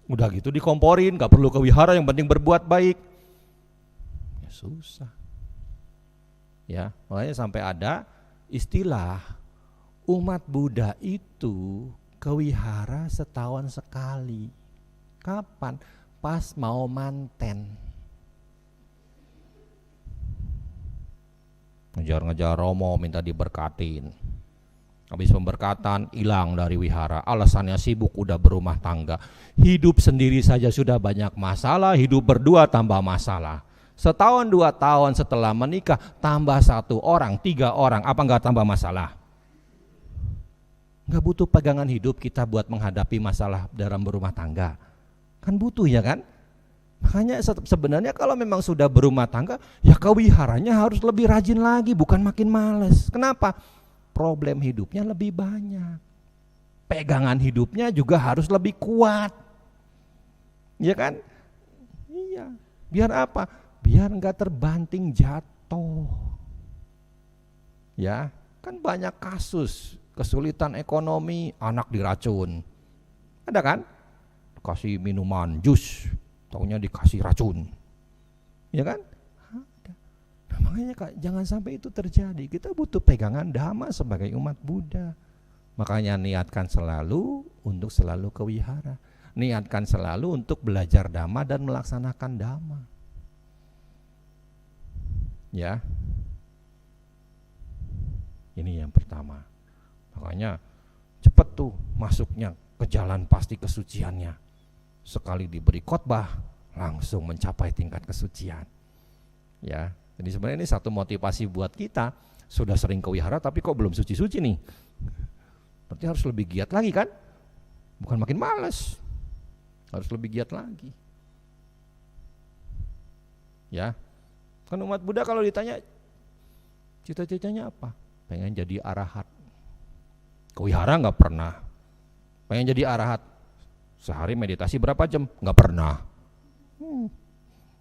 Speaker 1: Udah gitu dikomporin, gak perlu ke wihara, yang penting berbuat baik. Ya susah. Ya, makanya sampai ada istilah umat Buddha itu ke wihara setahun sekali. Kapan? Pas mau manten. Ngejar-ngejar Romo minta diberkatin. Habis pemberkatan hilang dari wihara. Alasannya sibuk udah berumah tangga. Hidup sendiri saja sudah banyak masalah, hidup berdua tambah masalah. Setahun 2 tahun setelah menikah tambah 1 orang, 3 orang, apa enggak tambah masalah? Nggak butuh pegangan hidup kita buat menghadapi masalah dalam berumah tangga. Kan butuh ya kan? Makanya sebenarnya kalau memang sudah berumah tangga, ya ke wiharanya harus lebih rajin lagi, bukan makin males. Kenapa? Problem hidupnya lebih banyak. Pegangan hidupnya juga harus lebih kuat. Ya kan? Iya. Biar apa? Biar nggak terbanting jatuh. Ya, kan banyak kasus kesulitan ekonomi, anak diracun. Ada kan? Kasih minuman, jus, taunya dikasih racun. Ya kan? Ada. Nah, makanya Kak, jangan sampai itu terjadi. Kita butuh pegangan dhamma sebagai umat Buddha. Makanya niatkan selalu untuk selalu ke wihara. Niatkan selalu untuk belajar dhamma dan melaksanakan dhamma. Ya. Ini yang pertama. Makanya cepat tuh masuknya ke jalan pasti kesuciannya. Sekali diberi khotbah langsung mencapai tingkat kesucian. Ya, jadi sebenarnya ini satu motivasi buat kita. Sudah sering ke wihara tapi kok belum suci-suci nih. Berarti harus lebih giat lagi kan? Bukan makin malas. Harus lebih giat lagi. Ya. Kan umat Buddha kalau ditanya cita-citanya apa? Pengen jadi arahat. Ke wihara nggak pernah. Pengen jadi arahat. Sehari meditasi berapa jam? Nggak pernah.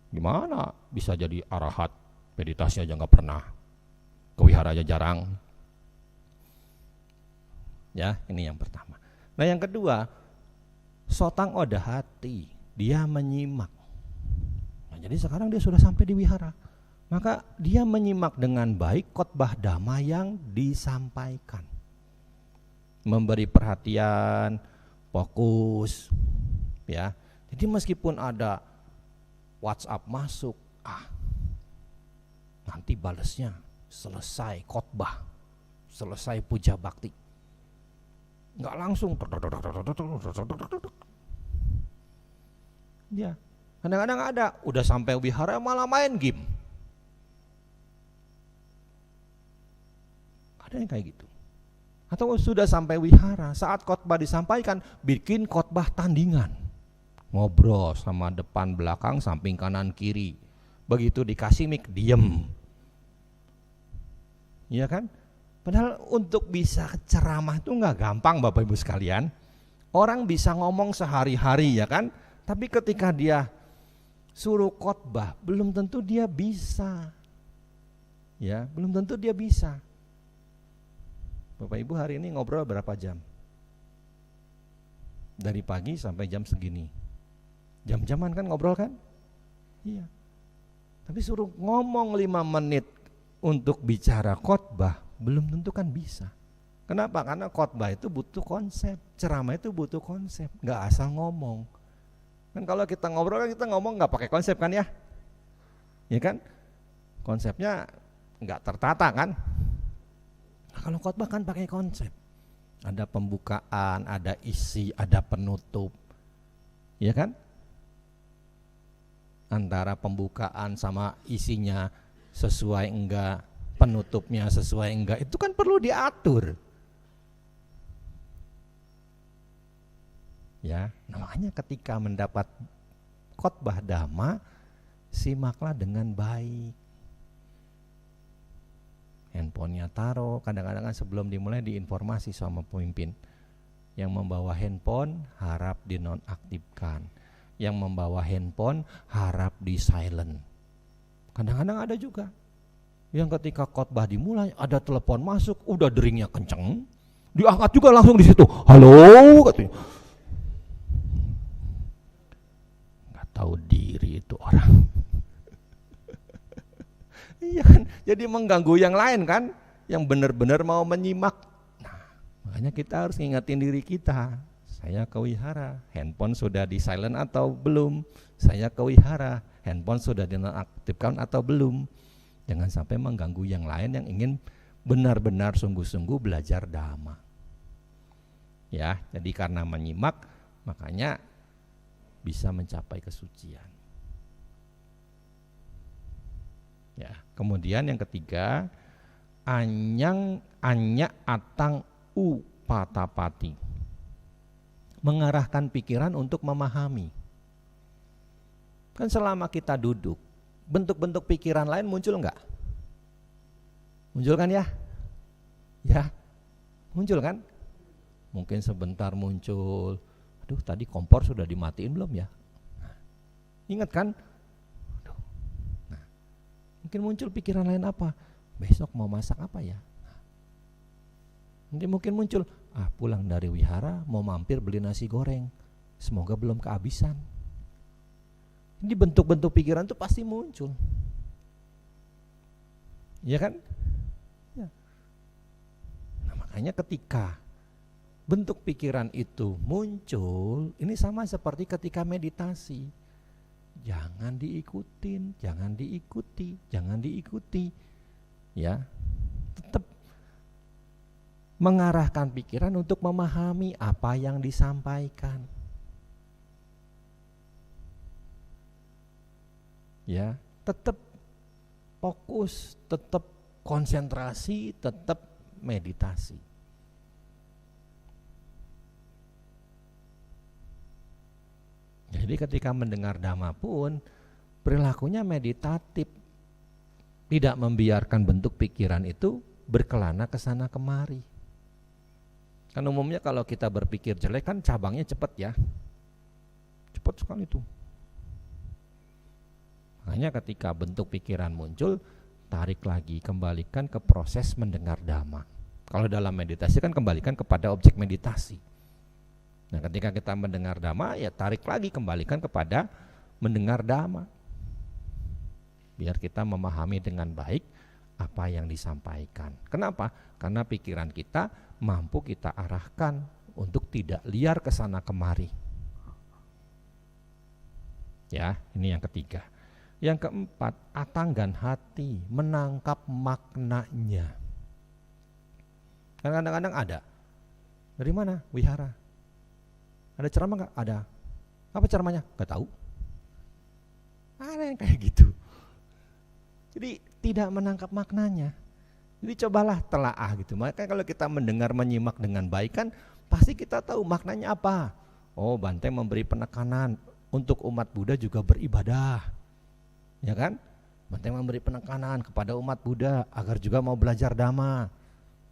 Speaker 1: Gimana bisa jadi arahat? Meditasi aja nggak pernah. Ke wihara aja jarang. Ya, ini yang pertama. Nah yang kedua, sotang oda hati. Dia menyimak. Nah, jadi sekarang dia sudah sampai di wihara. Maka dia menyimak dengan baik khotbah dhamma yang disampaikan. Memberi perhatian, fokus, ya. Jadi meskipun ada WhatsApp masuk, nanti balesnya selesai khotbah, selesai puja bakti, nggak langsung. Ya, kadang-kadang ada, udah sampai wihara malah main game. Ada yang kayak gitu. Atau sudah sampai wihara, saat khotbah disampaikan, bikin khotbah tandingan. Ngobrol sama depan, belakang, samping, kanan, kiri. Begitu dikasih mic, diem. Iya kan? Padahal untuk bisa ceramah itu nggak gampang Bapak Ibu sekalian. Orang bisa ngomong sehari-hari ya kan? Tapi ketika dia suruh khotbah, belum tentu dia bisa. Ya, belum tentu dia bisa. Bapak Ibu hari ini ngobrol berapa jam? Dari pagi sampai jam segini. Jam-jaman kan ngobrol kan? Iya. Tapi suruh ngomong 5 menit untuk bicara khotbah, belum tentu kan bisa. Kenapa? Karena khotbah itu butuh konsep, ceramah itu butuh konsep, nggak asal ngomong. Kan kalau kita ngobrol kan kita ngomong nggak pakai konsep kan ya? Ya kan? Konsepnya nggak tertata kan? Kalau khotbah kan pakai konsep. Ada pembukaan, ada isi, ada penutup. Ya kan? Antara pembukaan sama isinya sesuai enggak, penutupnya sesuai enggak, itu kan perlu diatur. Ya, namanya ketika mendapat khotbah dhamma, simaklah dengan baik. Handphonenya taruh, kadang-kadang sebelum dimulai diinformasi sama pemimpin. Yang membawa handphone harap dinonaktifkan. Yang membawa handphone harap di silent. Kadang-kadang ada juga yang ketika khotbah dimulai ada telepon masuk, udah deringnya kenceng, diangkat juga langsung di situ. Halo katanya. Nggak tahu diri itu orang. Iya kan, jadi mengganggu yang lain kan, yang benar-benar mau menyimak. Nah, makanya kita harus ngingetin diri kita. Saya ke wihara, handphone sudah di silent atau belum? Saya ke wihara, handphone sudah dinonaktifkan atau belum? Jangan sampai mengganggu yang lain yang ingin benar-benar sungguh-sungguh belajar dhamma. Ya, jadi karena menyimak, makanya bisa mencapai kesucian. Ya, kemudian yang ketiga, anya atang upatapati. Mengarahkan pikiran untuk memahami. Kan selama kita duduk, bentuk-bentuk pikiran lain muncul enggak? Muncul kan ya? Ya, muncul kan? Mungkin sebentar muncul, aduh tadi kompor sudah dimatiin belum ya? Nah, ingat kan? Aduh. Nah, mungkin muncul pikiran lain apa? Besok mau masak apa ya? Nanti mungkin muncul, pulang dari wihara mau mampir beli nasi goreng, semoga belum kehabisan. Ini bentuk-bentuk pikiran itu pasti muncul, ya kan? Ya. Nah, makanya ketika bentuk pikiran itu muncul, ini sama seperti ketika meditasi. Jangan diikutin, jangan diikuti, jangan diikuti, ya. Tetap mengarahkan pikiran untuk memahami apa yang disampaikan. Ya, tetap fokus, tetap konsentrasi, tetap meditasi. Jadi ketika mendengar dhamma pun perilakunya meditatif. Tidak membiarkan bentuk pikiran itu berkelana ke sana kemari. Kan umumnya kalau kita berpikir jelek kan cabangnya cepat ya. Cepat sekali itu. Makanya ketika bentuk pikiran muncul, tarik lagi, kembalikan ke proses mendengar dhamma. Kalau dalam meditasi kan kembalikan kepada objek meditasi. Nah, ketika kita mendengar dhamma, ya tarik lagi, kembalikan kepada mendengar dhamma. Biar kita memahami dengan baik apa yang disampaikan. Kenapa? Karena pikiran kita mampu kita arahkan untuk tidak liar ke sana kemari. Ya, ini yang ketiga. Yang keempat, atanggan hati, menangkap maknanya. Kadang-kadang ada. Dari mana? Wihara. Ada ceramah nggak? Ada. Apa ceramahnya? Nggak tahu. Ada yang kayak gitu. Jadi tidak menangkap maknanya. Jadi cobalah telaah gitu. Maka kalau kita mendengar, menyimak dengan baik kan pasti kita tahu maknanya apa. Oh, Bante memberi penekanan untuk umat Buddha juga beribadah. Ya kan? Bante memberi penekanan kepada umat Buddha agar juga mau belajar dhamma,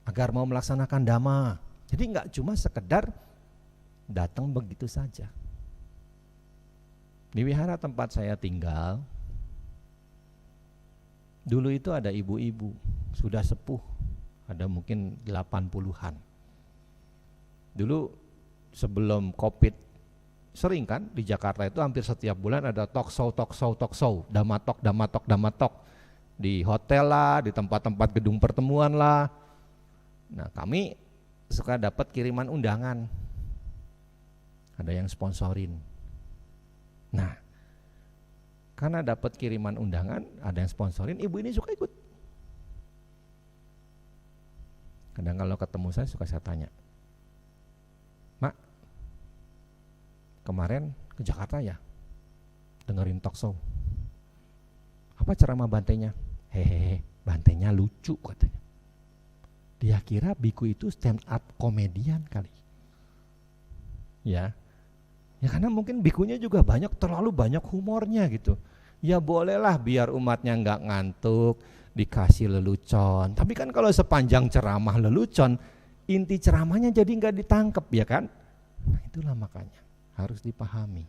Speaker 1: agar mau melaksanakan dhamma. Jadi enggak cuma sekedar datang begitu saja. Di wihara tempat saya tinggal, dulu itu ada ibu-ibu, sudah sepuh, ada mungkin 80-an. Dulu sebelum Covid, sering kan di Jakarta itu hampir setiap bulan ada talk show, dhammatalk. Di hotel lah, di tempat-tempat gedung pertemuan lah. Nah, kami suka dapat kiriman undangan. Ada yang sponsorin. Nah, karena dapat kiriman undangan, ada yang sponsorin, ibu ini suka ikut. Kadang kalau ketemu saya suka saya tanya, Mak, kemarin ke Jakarta ya, dengerin talk show. Apa ceramah Bantenya? Hehehe, Bantenya lucu katanya. Dia kira biku itu stand up komedian kali. Ya karena mungkin bikunya juga terlalu banyak humornya gitu. Ya bolehlah biar umatnya nggak ngantuk, dikasih lelucon. Tapi kan kalau sepanjang ceramah lelucon, inti ceramahnya jadi nggak ditangkap, ya kan? Nah, itulah makanya harus dipahami.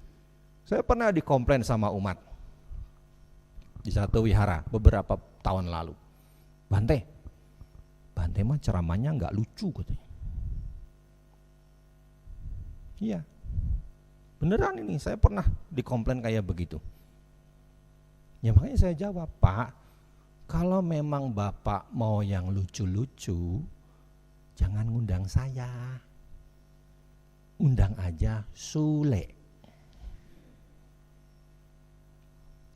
Speaker 1: Saya pernah dikomplain sama umat di satu wihara beberapa tahun lalu. Bante mah ceramahnya nggak lucu katanya. Iya, beneran ini saya pernah dikomplain kayak begitu. Ya makanya saya jawab, Pak, kalau memang Bapak mau yang lucu-lucu, jangan ngundang saya. Undang aja Sule.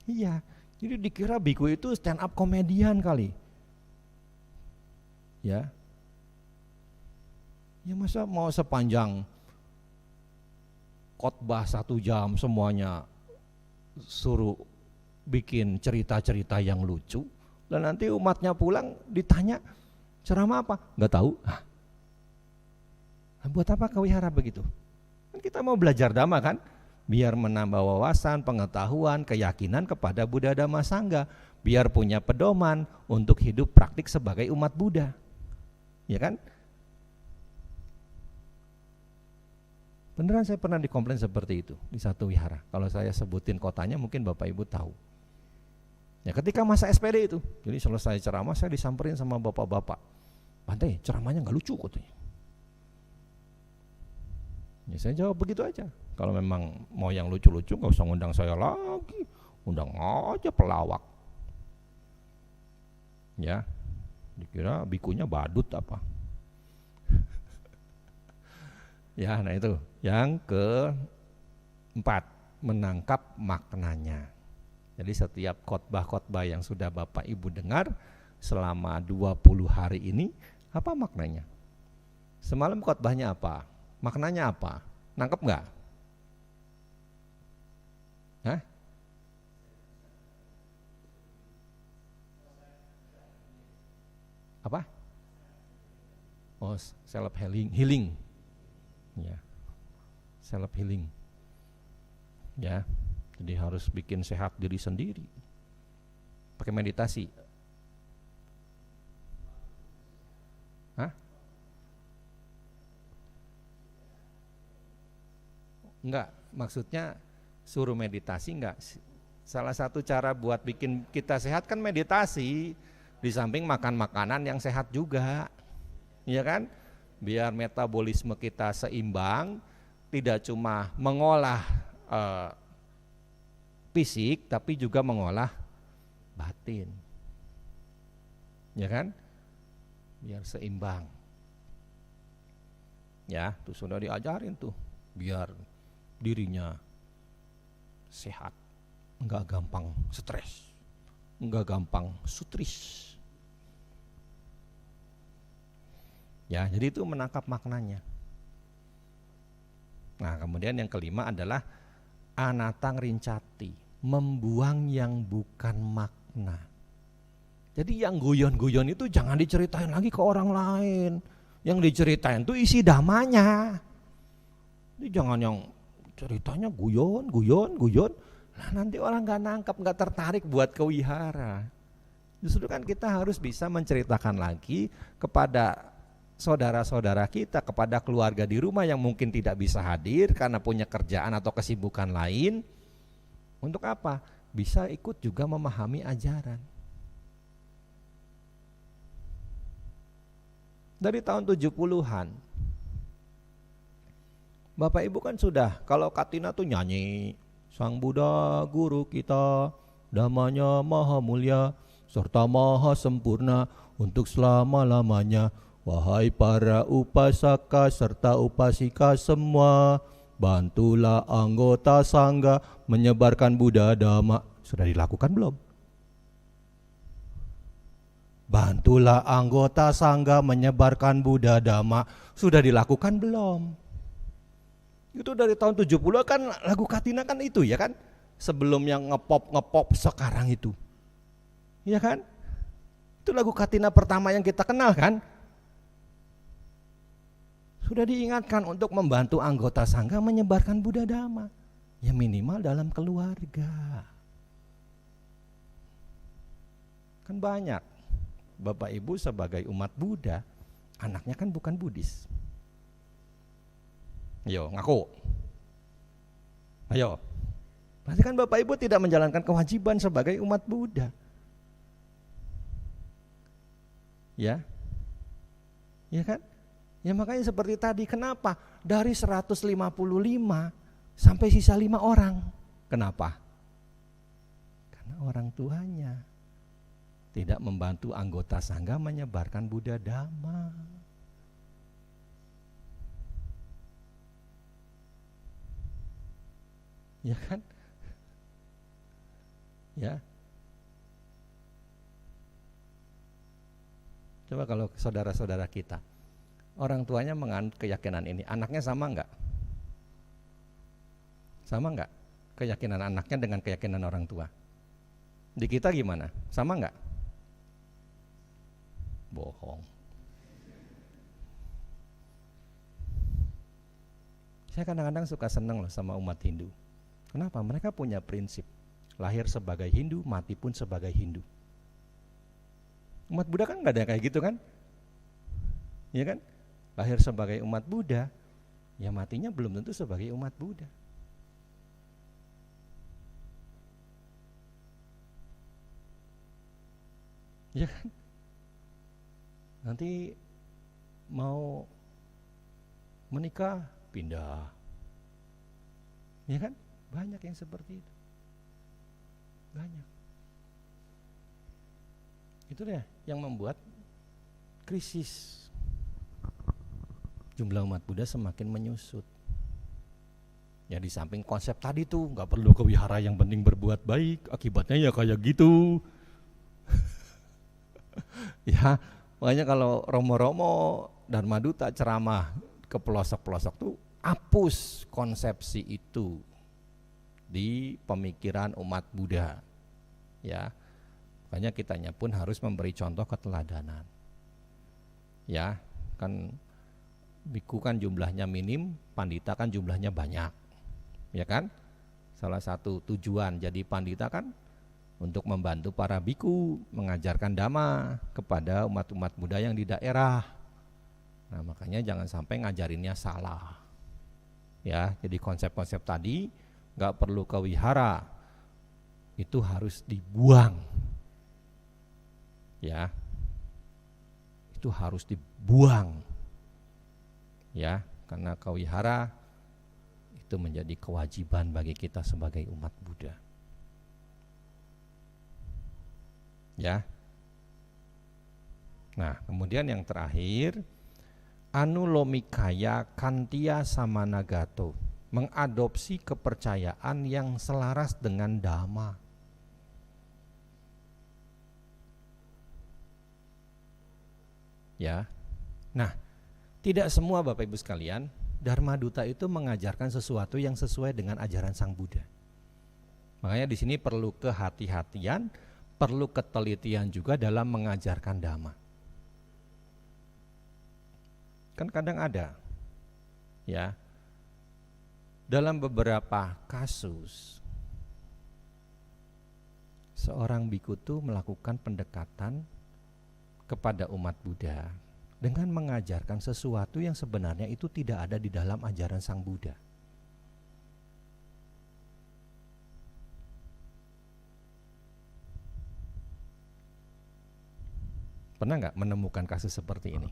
Speaker 1: Iya, jadi dikira biku itu stand up komedian kali. Ya. Ya masa mau sepanjang khotbah 1 jam semuanya suruh bikin cerita-cerita yang lucu, dan nanti umatnya pulang ditanya ceramah apa? Nggak tahu. Nah, buat apa ke wihara begitu? Kan kita mau belajar dhamma kan? Biar menambah wawasan, pengetahuan, keyakinan kepada Buddha Dhamma Sangha, biar punya pedoman untuk hidup praktik sebagai umat Buddha. Ya kan? Beneran saya pernah dikomplain seperti itu di satu wihara. Kalau saya sebutin kotanya mungkin Bapak Ibu tahu. Ya ketika masa SPD itu, jadi selesai ceramah saya disamperin sama bapak-bapak. Bante, ceramahnya nggak lucu katanya. Ya saya jawab begitu aja. Kalau memang mau yang lucu-lucu nggak usah ngundang saya lagi, undang aja pelawak. Ya, dikira bikunya badut apa? Ya, nah itu yang keempat, menangkap maknanya. Jadi setiap khotbah-khotbah yang sudah Bapak Ibu dengar selama 20 hari ini, apa maknanya? Semalam khotbahnya apa? Maknanya apa? Nangkep nggak? Hah? Apa? Oh, self healing. Ya. Self healing. Ya. Jadi harus bikin sehat diri sendiri. Pakai meditasi. Hah? Enggak, maksudnya suruh meditasi enggak. Salah satu cara buat bikin kita sehat kan meditasi, di samping makan makanan yang sehat juga. Iya kan? Biar metabolisme kita seimbang, tidak cuma mengolah fisik tapi juga mengolah batin. Ya kan? Biar seimbang. Ya, tuh sudah diajarin tuh biar dirinya sehat, enggak gampang stres, enggak gampang sutris. Ya, jadi itu menangkap maknanya. Nah, kemudian yang kelima adalah anatang rincati, membuang yang bukan makna. Jadi yang guyon-guyon itu jangan diceritain lagi ke orang lain. Yang diceritain tuh isi damanya. Jadi jangan yang ceritanya guyon. Nah, nanti orang gak nangkap, gak tertarik buat ke wihara. Justru kan kita harus bisa menceritakan lagi kepada saudara-saudara kita, kepada keluarga di rumah yang mungkin tidak bisa hadir karena punya kerjaan atau kesibukan lain. Untuk apa? Bisa ikut juga memahami ajaran. Dari tahun 70-an, Bapak Ibu kan sudah, kalau Katina tuh nyanyi, Sang Buddha Guru kita, Dhammanya Maha Mulia, serta Maha Sempurna untuk selama-lamanya. Wahai para upasaka serta upasika semua, bantulah anggota sangga menyebarkan Buddha Dhamma. Sudah dilakukan belum? Bantulah anggota sangga menyebarkan Buddha Dhamma. Sudah dilakukan belum? Itu dari tahun 70 kan lagu Katina kan itu ya kan? Sebelum yang ngepop sekarang itu. Ya kan? Itu lagu Katina pertama yang kita kenal kan? Sudah diingatkan untuk membantu anggota sangga menyebarkan Buddha Dhamma. Ya minimal dalam keluarga. Kan banyak Bapak Ibu sebagai umat Buddha, Anaknya kan bukan Buddhis. Ayo, ngaku. Ayo. Berarti kan Bapak Ibu tidak menjalankan kewajiban sebagai umat Buddha. Ya. Ya kan? Ya makanya seperti tadi, kenapa? Dari 155 sampai sisa 5 orang. Kenapa? Karena orang tuanya tidak membantu anggota sangga menyebarkan Buddha Dhamma. Ya kan? Ya. Coba kalau saudara-saudara kita, orang tuanya menganut keyakinan ini, anaknya sama enggak? Sama enggak keyakinan anaknya dengan keyakinan orang tua? Di kita gimana? Sama enggak? Bohong. Saya kadang-kadang suka seneng loh sama umat Hindu. Kenapa? Mereka punya prinsip, lahir sebagai Hindu, mati pun sebagai Hindu. Umat Buddha kan nggak ada kayak gitu kan? Iya kan? Lahir sebagai umat Buddha, ya matinya belum tentu sebagai umat Buddha. Ya kan? Nanti mau menikah pindah. Ya kan? Banyak yang seperti itu. Banyak. Itu deh yang membuat krisis. Jumlah umat Buddha semakin menyusut. Ya di samping konsep tadi tuh, nggak perlu ke wihara, yang penting berbuat baik, akibatnya ya kayak gitu. Ya, makanya kalau Romo-Romo dan Maduta ceramah ke pelosok-pelosok tuh, hapus konsepsi itu di pemikiran umat Buddha. Ya, makanya kitanya pun harus memberi contoh keteladanan. Ya, kan biku kan jumlahnya minim, pandita kan jumlahnya banyak. Ya kan? Salah satu tujuan jadi pandita kan untuk membantu para biku mengajarkan dhamma kepada umat-umat Buddha yang di daerah. Nah, makanya jangan sampai ngajarinnya salah. Ya, jadi konsep-konsep tadi nggak perlu ke wihara, itu harus dibuang. Ya, itu harus dibuang. Ya, karena ke wihara itu menjadi kewajiban bagi kita sebagai umat Buddha. Ya. Nah, kemudian yang terakhir, Anulomikaya Kantiya Samanagato, mengadopsi kepercayaan yang selaras dengan Dhamma. Ya. Nah, tidak semua Bapak Ibu sekalian, Dharma Duta itu mengajarkan sesuatu yang sesuai dengan ajaran Sang Buddha. Makanya di sini perlu kehati-hatian, perlu ketelitian juga dalam mengajarkan Dhamma. Kan kadang ada, ya, dalam beberapa kasus seorang biku itu melakukan pendekatan kepada umat Buddha dengan mengajarkan sesuatu yang sebenarnya itu tidak ada di dalam ajaran Sang Buddha. Pernah nggak menemukan kasus seperti ini?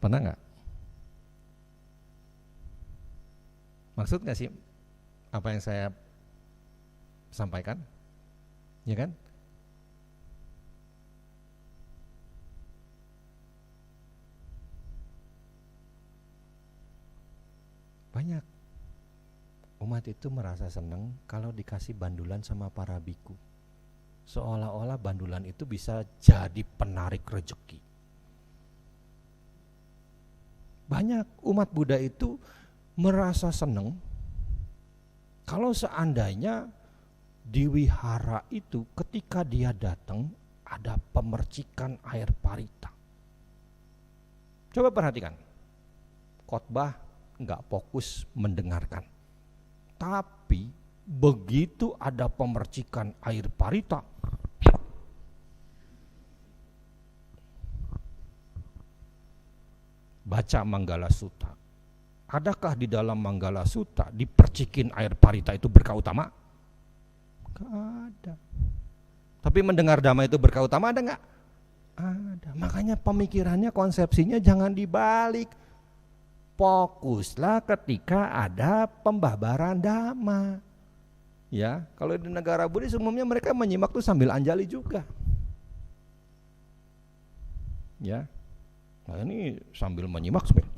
Speaker 1: Pernah nggak? Maksud nggak sih apa yang saya sampaikan? Ya kan? Banyak umat itu merasa senang kalau dikasih bandulan sama para biku. Seolah-olah bandulan itu bisa jadi penarik rezeki. Banyak umat Buddha itu merasa senang kalau seandainya di wihara itu ketika dia datang ada pemercikan air parita. Coba perhatikan, khotbah enggak fokus mendengarkan, tapi begitu ada pemercikan air parita, baca Manggala Sutta. Adakah di dalam Manggala Sutta dipercikin air parita itu berkah utama? Gak ada. Tapi mendengar dhamma itu berkah utama ada gak? Ada. Makanya pemikirannya, konsepsinya jangan dibalik. Fokuslah ketika ada pembabaran dhamma. Ya, kalau di negara Buddhis umumnya mereka menyimak tuh sambil anjali juga. Ya. Nah, ini sambil menyimak sambil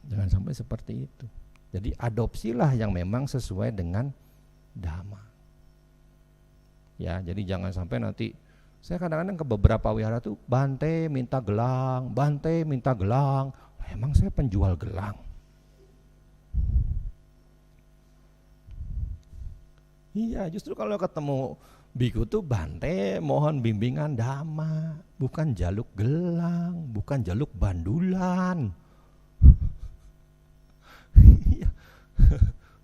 Speaker 1: jangan sampai seperti itu. Jadi adopsilah yang memang sesuai dengan dhamma. Ya, jadi jangan sampai nanti saya kadang-kadang ke beberapa wihara tuh Bante minta gelang, Bante minta gelang. Emang saya penjual gelang? Iya, justru kalau ketemu biku tuh Bante mohon bimbingan dhamma, bukan jaluk gelang, bukan jaluk bandulan. Iya.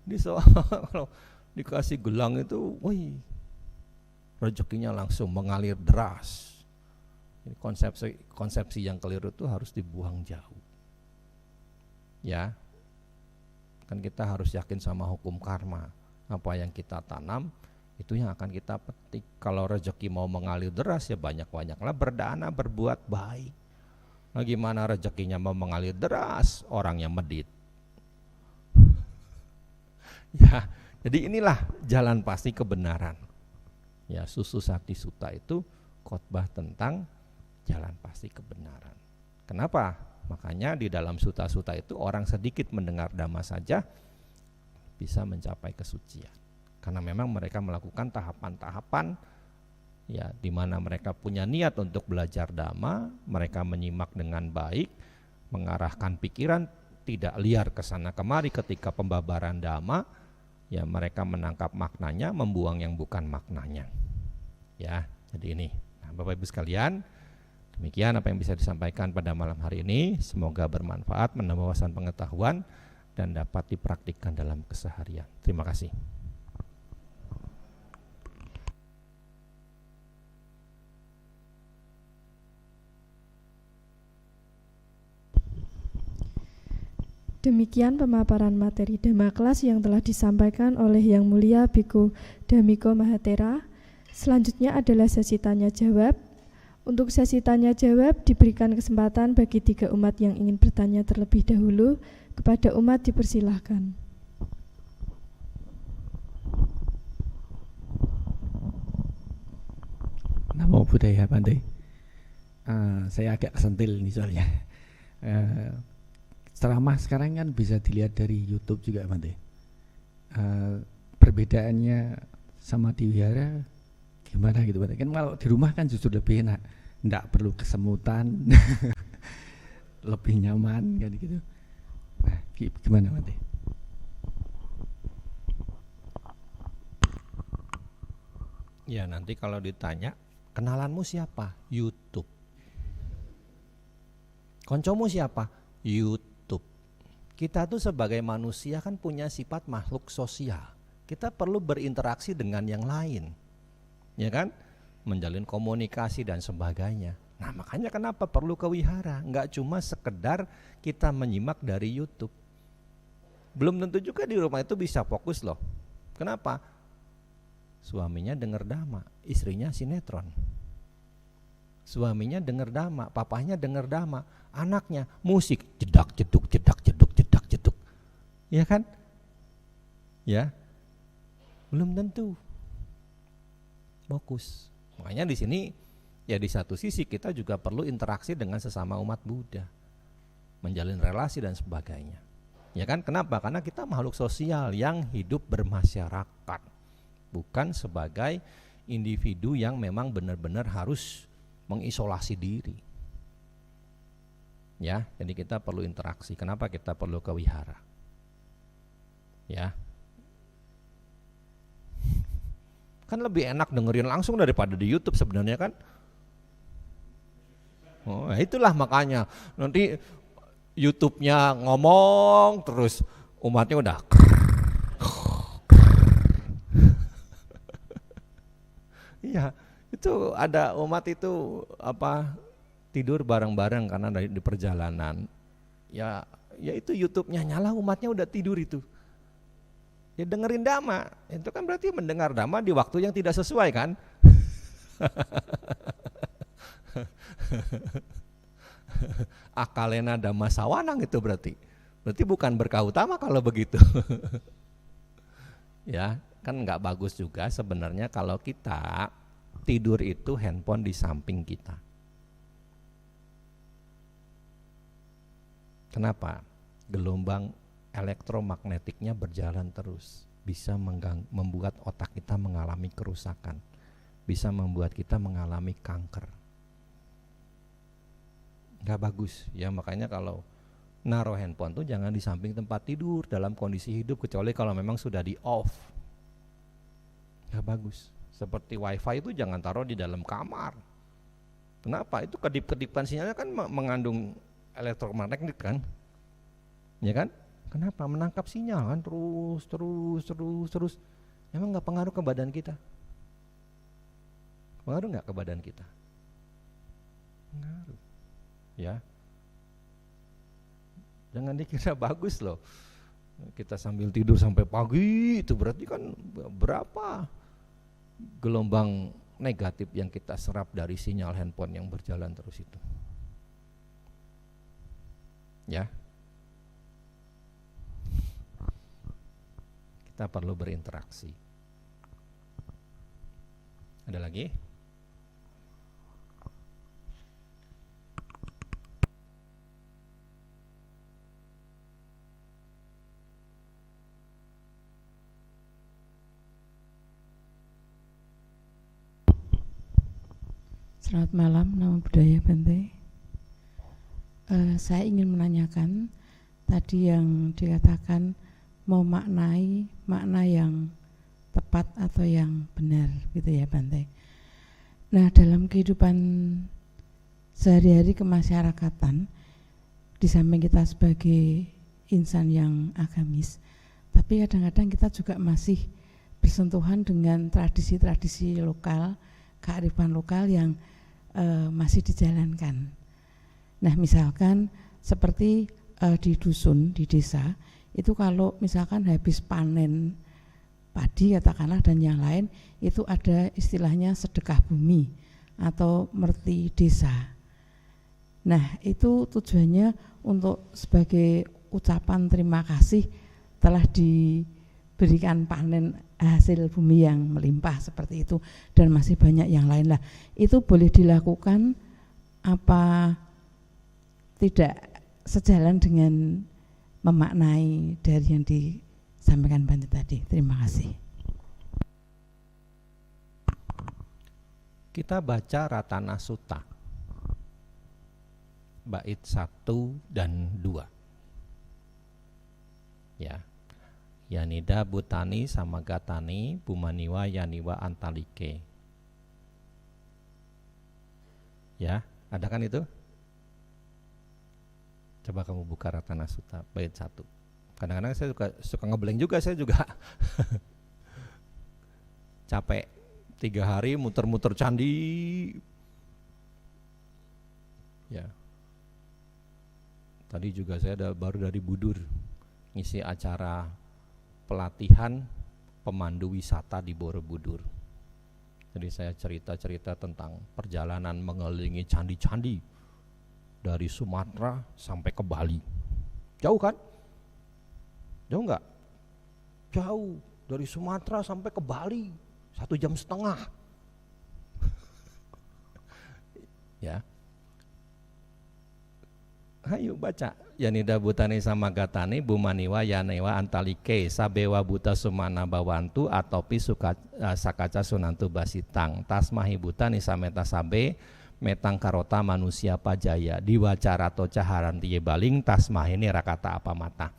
Speaker 1: Di soal kalau dikasih gelang itu, wih, rezekinya langsung mengalir deras. Ini konsepsi yang keliru itu harus dibuang jauh. Ya, kan kita harus yakin sama hukum karma. Apa yang kita tanam itu yang akan kita petik. Kalau rezeki mau mengalir deras ya banyak-banyaklah berdana, berbuat baik. Nah, gimana rezekinya mau mengalir deras, orangnya medit. Ya, jadi inilah jalan pasti kebenaran. Ya, Susu Sati Sutta itu khotbah tentang jalan pasti kebenaran. Kenapa? Makanya di dalam sutta-sutta itu orang sedikit mendengar dhamma saja bisa mencapai kesucian. Karena memang mereka melakukan tahapan-tahapan ya, di mana mereka punya niat untuk belajar dhamma, mereka menyimak dengan baik, mengarahkan pikiran tidak liar ke sana kemari ketika pembabaran dhamma, ya mereka menangkap maknanya, membuang yang bukan maknanya. Ya, jadi ini. Nah, Bapak Ibu sekalian, demikian apa yang bisa disampaikan pada malam hari ini. Semoga bermanfaat, menambah wawasan pengetahuan dan dapat dipraktikkan dalam keseharian. Terima kasih.
Speaker 2: Demikian pemaparan materi Dhamma kelas yang telah disampaikan oleh Yang Mulia Biku Dhammiko Mahatera. Selanjutnya adalah sesi tanya jawab. Untuk sesi tanya jawab diberikan kesempatan bagi 3 umat yang ingin bertanya terlebih dahulu. Kepada umat dipersilahkan.
Speaker 3: Namo Buddhaya Bante. Saya agak kesentil nih soalnya. Ceramah sekarang kan bisa dilihat dari YouTube juga Bante. Perbedaannya sama di wihara gimana gitu Bante? Kan kalau di rumah kan justru lebih enak, nggak perlu kesemutan, lebih nyaman kan gitu. Nah, gimana Bante?
Speaker 1: Ya, nanti kalau ditanya kenalanmu siapa? YouTube. Koncomu siapa? YouTube. Kita tuh sebagai manusia kan punya sifat makhluk sosial. Kita perlu berinteraksi dengan yang lain, ya kan? Menjalin komunikasi dan sebagainya. Nah, makanya kenapa perlu ke wihara? Nggak cuma sekedar kita menyimak dari YouTube. Belum tentu juga di rumah itu bisa fokus loh. Kenapa? Suaminya dengar dhamma, istrinya sinetron. Suaminya dengar dhamma, papahnya dengar dhamma, anaknya musik jedak jeduk jedak jeduk jedak jeduk. Ya kan? Ya. Belum tentu fokus. Makanya di sini ya di satu sisi kita juga perlu interaksi dengan sesama umat Buddha, menjalin relasi dan sebagainya. Ya kan? Kenapa? Karena kita makhluk sosial yang hidup bermasyarakat, bukan sebagai individu yang memang benar-benar harus mengisolasi diri. Ya, jadi kita perlu interaksi. Kenapa kita perlu ke wihara? Ya. Kan lebih enak dengerin langsung daripada di YouTube sebenarnya kan? Oh, itulah makanya nanti YouTube-nya ngomong terus umatnya udah iya, Itu ada umat itu tidur bareng-bareng karena di perjalanan. Ya itu YouTube-nya nyala, umatnya udah tidur itu. Ya dengerin dhamma, itu kan berarti mendengar dhamma di waktu yang tidak sesuai kan? Akalena dhamma sawanang itu berarti bukan berkah utama kalau begitu. Ya kan nggak bagus juga sebenarnya kalau kita tidur itu handphone di samping kita. Kenapa? Gelombang elektromagnetiknya berjalan terus, bisa membuat otak kita mengalami kerusakan, bisa membuat kita mengalami kanker. Nggak bagus ya, makanya kalau naruh handphone tuh jangan di samping tempat tidur dalam kondisi hidup, kecuali kalau memang sudah di off. Nggak bagus. Seperti wifi itu jangan taruh di dalam kamar. Kenapa? Itu kedip-kedipan sinyalnya kan mengandung elektromagnetik kan, ya kan? Kenapa? Menangkap sinyal kan terus. Emang nggak pengaruh ke badan kita? Pengaruh nggak ke badan kita? Pengaruh, ya. Jangan dikira bagus loh. Kita sambil tidur sampai pagi, itu berarti kan berapa gelombang negatif yang kita serap dari sinyal handphone yang berjalan terus itu. Ya, kita perlu berinteraksi. Ada lagi?
Speaker 4: Selamat malam, nama budaya Bante. Saya ingin menanyakan tadi yang dikatakan mau makna yang tepat atau yang benar gitu ya Bante. Nah, dalam kehidupan sehari-hari kemasyarakatan, di samping kita sebagai insan yang agamis, tapi kadang-kadang kita juga masih bersentuhan dengan tradisi-tradisi lokal, kearifan lokal yang masih dijalankan. Nah, misalkan seperti di dusun, di desa, itu kalau misalkan habis panen padi katakanlah dan yang lain, itu ada istilahnya sedekah bumi atau merti desa. Nah, itu tujuannya untuk sebagai ucapan terima kasih telah diberikan panen hasil bumi yang melimpah seperti itu, dan masih banyak yang lain lah. Itu boleh dilakukan apa tidak sejalan dengan memaknai dari yang disampaikan Bante tadi? Terima kasih.
Speaker 1: Kita baca Ratana Sutta bait 1 dan 2. Ya. Yanida Bhutani Samagatani Bumaniwa Yaniwa Antalike. Ya, ada kan itu? Coba kamu buka Ratana Sutta bait 1. Kadang-kadang saya suka ngeblank juga, saya juga capek 3 hari muter-muter candi. Ya. Tadi juga saya baru dari Budur ngisi acara pelatihan pemandu wisata di Borobudur. Jadi saya cerita-cerita tentang perjalanan mengelilingi candi-candi dari Sumatera sampai ke Bali. Jauh kan? Jauh enggak? Jauh, dari Sumatera sampai ke Bali 1,5 jam. Ya. Ayo baca. Yanida Bhutani Samagatani Bumaniwa Yanewa Antalike Sabewa Buta Sumana Bawantu Atopi Sakaca Sunantu Basitang Tasmahi Bhutani Sameta Sabe Metang Karota Manusia Pajaya Diwacarato Caharantiye Baling Tasmahini Rakata Apamata.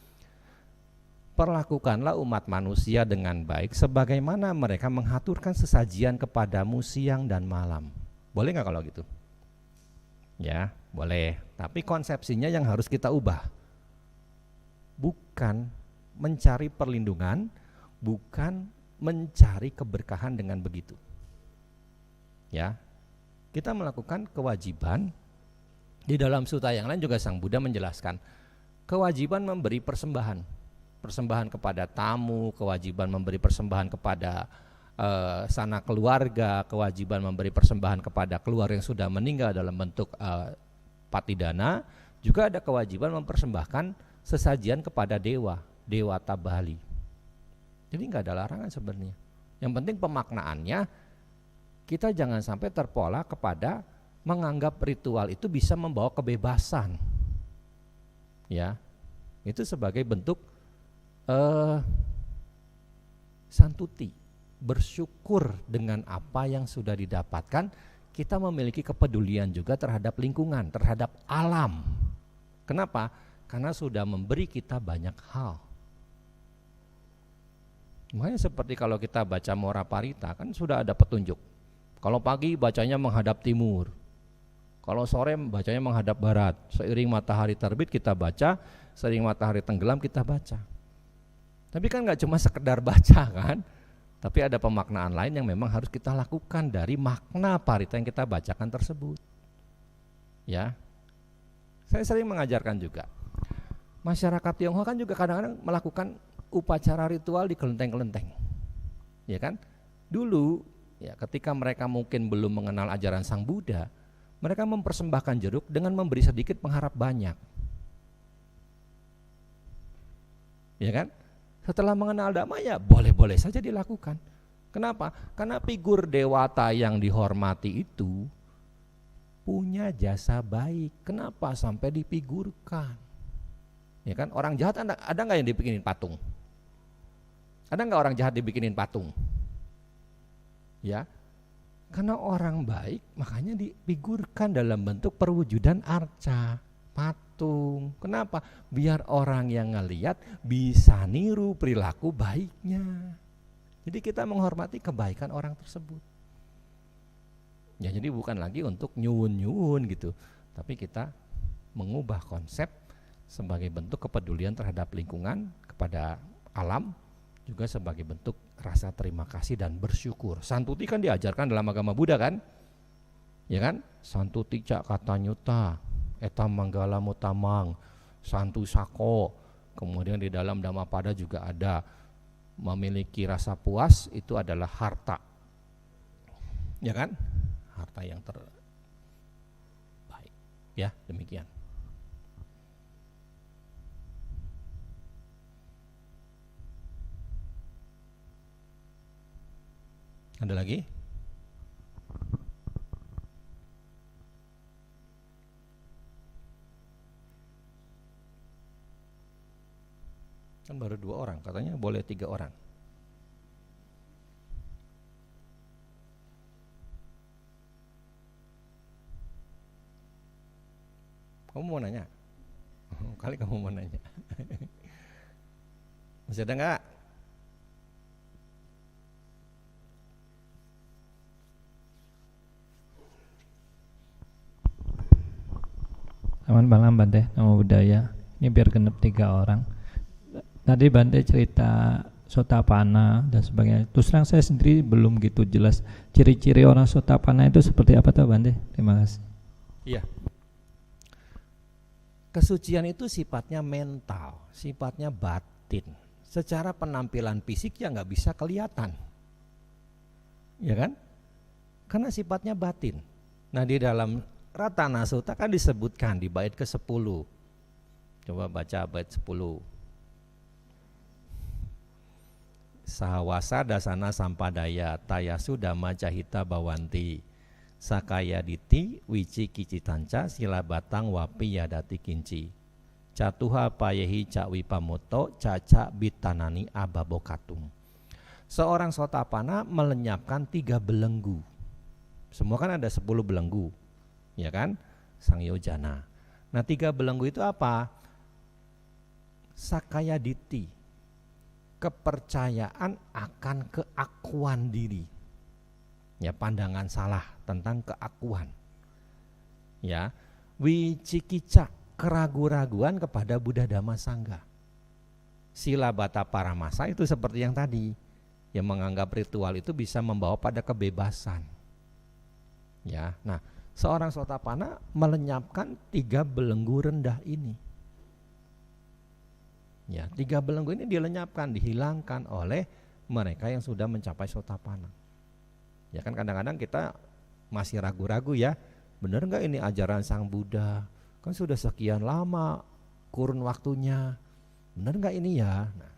Speaker 1: Perlakukanlah umat manusia dengan baik sebagaimana mereka mengaturkan sesajian kepadamu siang dan malam. Boleh nggak kalau gitu? Ya, boleh. Tapi konsepsinya yang harus kita ubah. Bukan mencari perlindungan, bukan mencari keberkahan dengan begitu. Ya, kita melakukan kewajiban. Di dalam sutta yang lain juga Sang Buddha menjelaskan kewajiban memberi persembahan, persembahan kepada tamu, kewajiban memberi persembahan kepada sanak keluarga, kewajiban memberi persembahan kepada keluarga yang sudah meninggal dalam bentuk patidana, juga ada kewajiban mempersembahkan sesajian kepada dewa, dewata Bali. Jadi nggak ada larangan sebenarnya. Yang penting pemaknaannya, kita jangan sampai terpola kepada menganggap ritual itu bisa membawa kebebasan. Ya, itu sebagai bentuk santuti, bersyukur dengan apa yang sudah didapatkan. Kita memiliki kepedulian juga terhadap lingkungan, terhadap alam. Kenapa? Karena sudah memberi kita banyak hal. Makanya seperti kalau kita baca Mora Parita kan sudah ada petunjuk. Kalau pagi bacanya menghadap timur, kalau sore bacanya menghadap barat. Seiring matahari terbit kita baca, seiring matahari tenggelam kita baca. Tapi kan nggak cuma sekedar baca kan, tapi ada pemaknaan lain yang memang harus kita lakukan dari makna parita yang kita bacakan tersebut. Ya, saya sering mengajarkan juga. Masyarakat Tionghoa kan juga kadang-kadang melakukan upacara ritual di kelenteng-kelenteng, ya kan? Dulu, ya ketika mereka mungkin belum mengenal ajaran Sang Buddha, mereka mempersembahkan jeruk dengan memberi sedikit mengharap banyak, ya kan? Setelah mengenal Dhamma ya boleh-boleh saja dilakukan. Kenapa? Karena figur dewata yang dihormati itu punya jasa baik. Kenapa sampai difigurkan? Ya kan? Orang jahat ada nggak yang dibikinin patung? Ada nggak orang jahat dibikinin patung? Ya, karena orang baik makanya difigurkan dalam bentuk perwujudan arca, patung. Kenapa? Biar orang yang ngelihat bisa niru perilaku baiknya. Jadi kita menghormati kebaikan orang tersebut. Ya, jadi bukan lagi untuk nyuwun-nyuwun gitu, tapi kita mengubah konsep sebagai bentuk kepedulian terhadap lingkungan, kepada alam, juga sebagai bentuk rasa terima kasih dan bersyukur. Santuti kan diajarkan dalam agama Buddha kan? Ya kan? Santuti cak kata nyuta, etam manggala mutamang, santu sako. Kemudian di dalam Dhammapada juga ada memiliki rasa puas itu adalah harta. Ya kan? Harta yang terbaik. Ya, demikian. Ada lagi? Kan baru 2 orang, katanya boleh 3 orang. Kamu mau nanya? Kali kamu mau nanya. Masih ada enggak?
Speaker 5: Selamat malam Bante, Namo Buddhaya. Ini biar genep 3 orang. Tadi Bante cerita Sotapanna dan sebagainya. Terus terang saya sendiri belum gitu jelas ciri-ciri orang Sotapanna itu seperti apa tuh Bante? Terima kasih.
Speaker 1: Iya. Kesucian itu sifatnya mental, sifatnya batin. Secara penampilan fisik ya nggak bisa kelihatan, ya kan? Karena sifatnya batin. Nah di dalam Ratana Sutta kan disebutkan di bait ke-10. Coba baca bait 10. Sahawasa dasana sampadaya tayasu dhamma cahita bawanti sakaya diti wici kicitanca sila batang wapi yadati kinci catuha payehi cakwi pamoto caca bitanani ababokatum. Seorang Sotapanna melenyapkan 3 belenggu. Semua kan ada 10 belenggu, ya kan? Sang Yojana. Nah 3 belenggu itu apa? Sakaya diti, kepercayaan akan keakuan diri. Ya, pandangan salah tentang keakuan. Ya, wicikica, keraguan-raguan kepada Buddha Dhamma Sangha. Sila bata paramasa itu seperti yang tadi, yang menganggap ritual itu bisa membawa pada kebebasan. Ya, nah seorang Sotapana melenyapkan 3 belenggu rendah ini. Ya, 3 belenggu ini dilenyapkan, dihilangkan oleh mereka yang sudah mencapai Sotapana. Ya kan kadang-kadang kita masih ragu-ragu ya, benar nggak ini ajaran Sang Buddha? Kan sudah sekian lama kurun waktunya, benar nggak ini ya? Nah,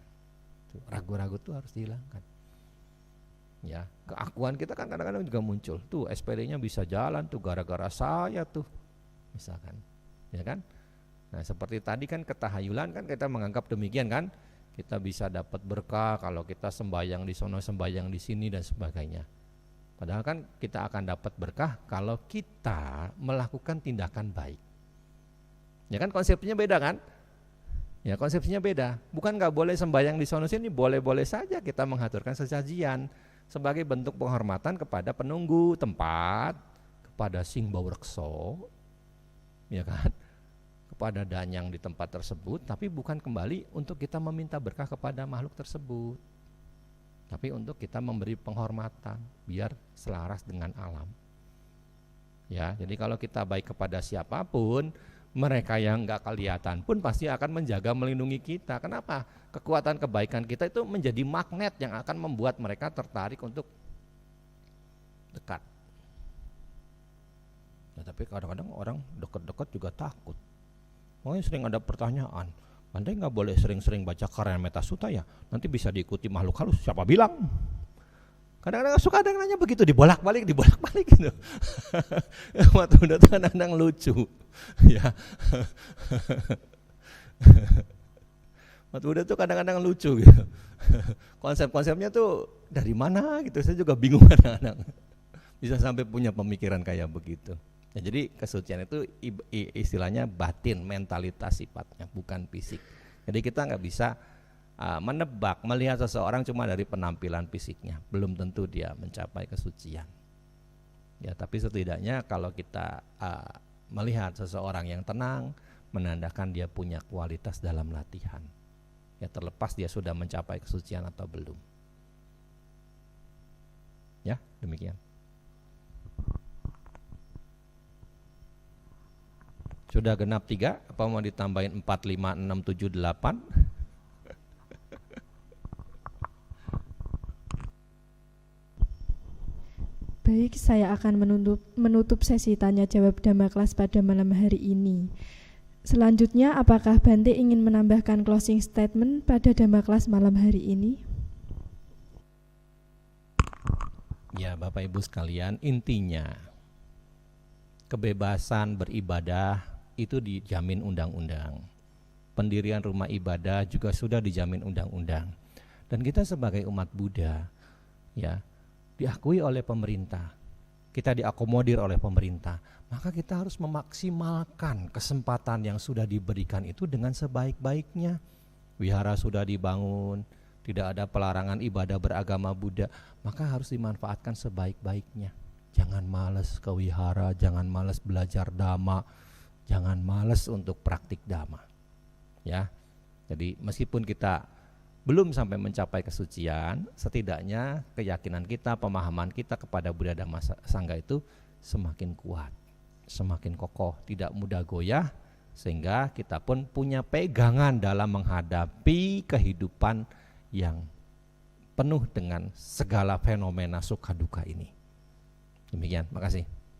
Speaker 1: ragu-ragu tuh harus dihilangkan. Ya, keakuan kita kan kadang-kadang juga muncul. Tuh SPD-nya bisa jalan tuh gara-gara saya tuh, misalkan, ya kan? Nah seperti tadi kan ketahayulan kan kita menganggap demikian kan, kita bisa dapat berkah kalau kita sembahyang di sono, sembahyang di sini dan sebagainya. Padahal kan kita akan dapat berkah kalau kita melakukan tindakan baik. Ya kan konsepnya beda kan? Ya konsepnya beda. Bukan nggak boleh sembahyang di sono sini, boleh-boleh saja kita menghaturkan sesajian sebagai bentuk penghormatan kepada penunggu tempat, kepada Sing Baurekso, ya kan? Kepada danyang di tempat tersebut, tapi bukan kembali untuk kita meminta berkah kepada makhluk tersebut, tapi untuk kita memberi penghormatan biar selaras dengan alam. Ya, jadi kalau kita baik kepada siapapun, mereka yang nggak kelihatan pun pasti akan menjaga melindungi kita. Kenapa? Kekuatan kebaikan kita itu menjadi magnet yang akan membuat mereka tertarik untuk dekat. Ya, tapi kadang-kadang orang dekat-dekat juga takut. Makanya sering ada pertanyaan, Bante nggak boleh sering-sering baca Karyameta Sutta ya, nanti bisa diikuti makhluk halus. Siapa bilang? Kadang-kadang suka ada yang nanya begitu, dibolak-balik gitu. Waktu udah kadang-kadang lucu, ya. Waktu udah tuh kadang-kadang lucu gitu. Konsep-konsepnya tuh dari mana gitu, saya juga bingung kadang-kadang. Bisa sampai punya pemikiran kayak begitu. Ya, jadi kesucian itu istilahnya batin, mentalitas sifatnya, bukan fisik. Jadi kita nggak bisa menebak, melihat seseorang cuma dari penampilan fisiknya, belum tentu dia mencapai kesucian. Ya, tapi setidaknya kalau kita melihat seseorang yang tenang, menandakan dia punya kualitas dalam latihan. Ya, terlepas dia sudah mencapai kesucian atau belum. Ya, demikian. Sudah genap 3, apa mau ditambahin 4, 5, 6, 7, 8?
Speaker 2: Baik, saya akan menutup sesi tanya jawab Dhamma kelas pada malam hari ini. Selanjutnya, apakah Bante ingin menambahkan closing statement pada Dhamma kelas malam hari ini?
Speaker 1: Ya, Bapak Ibu sekalian, intinya kebebasan beribadah itu dijamin undang-undang. Pendirian rumah ibadah juga sudah dijamin undang-undang. Dan kita sebagai umat Buddha, ya, diakui oleh pemerintah. Kita diakomodir oleh pemerintah. Maka kita harus memaksimalkan kesempatan yang sudah diberikan itu dengan sebaik-baiknya. Wihara sudah dibangun, tidak ada pelarangan ibadah beragama Buddha, maka harus dimanfaatkan sebaik-baiknya. Jangan malas ke wihara, jangan malas belajar dhamma, jangan malas untuk praktik dhamma. Ya. Jadi meskipun kita belum sampai mencapai kesucian, setidaknya keyakinan kita, pemahaman kita kepada Buddha Dhamma Sangha itu semakin kuat, semakin kokoh, tidak mudah goyah, sehingga kita pun punya pegangan dalam menghadapi kehidupan yang penuh dengan segala fenomena suka duka ini. Demikian, makasih.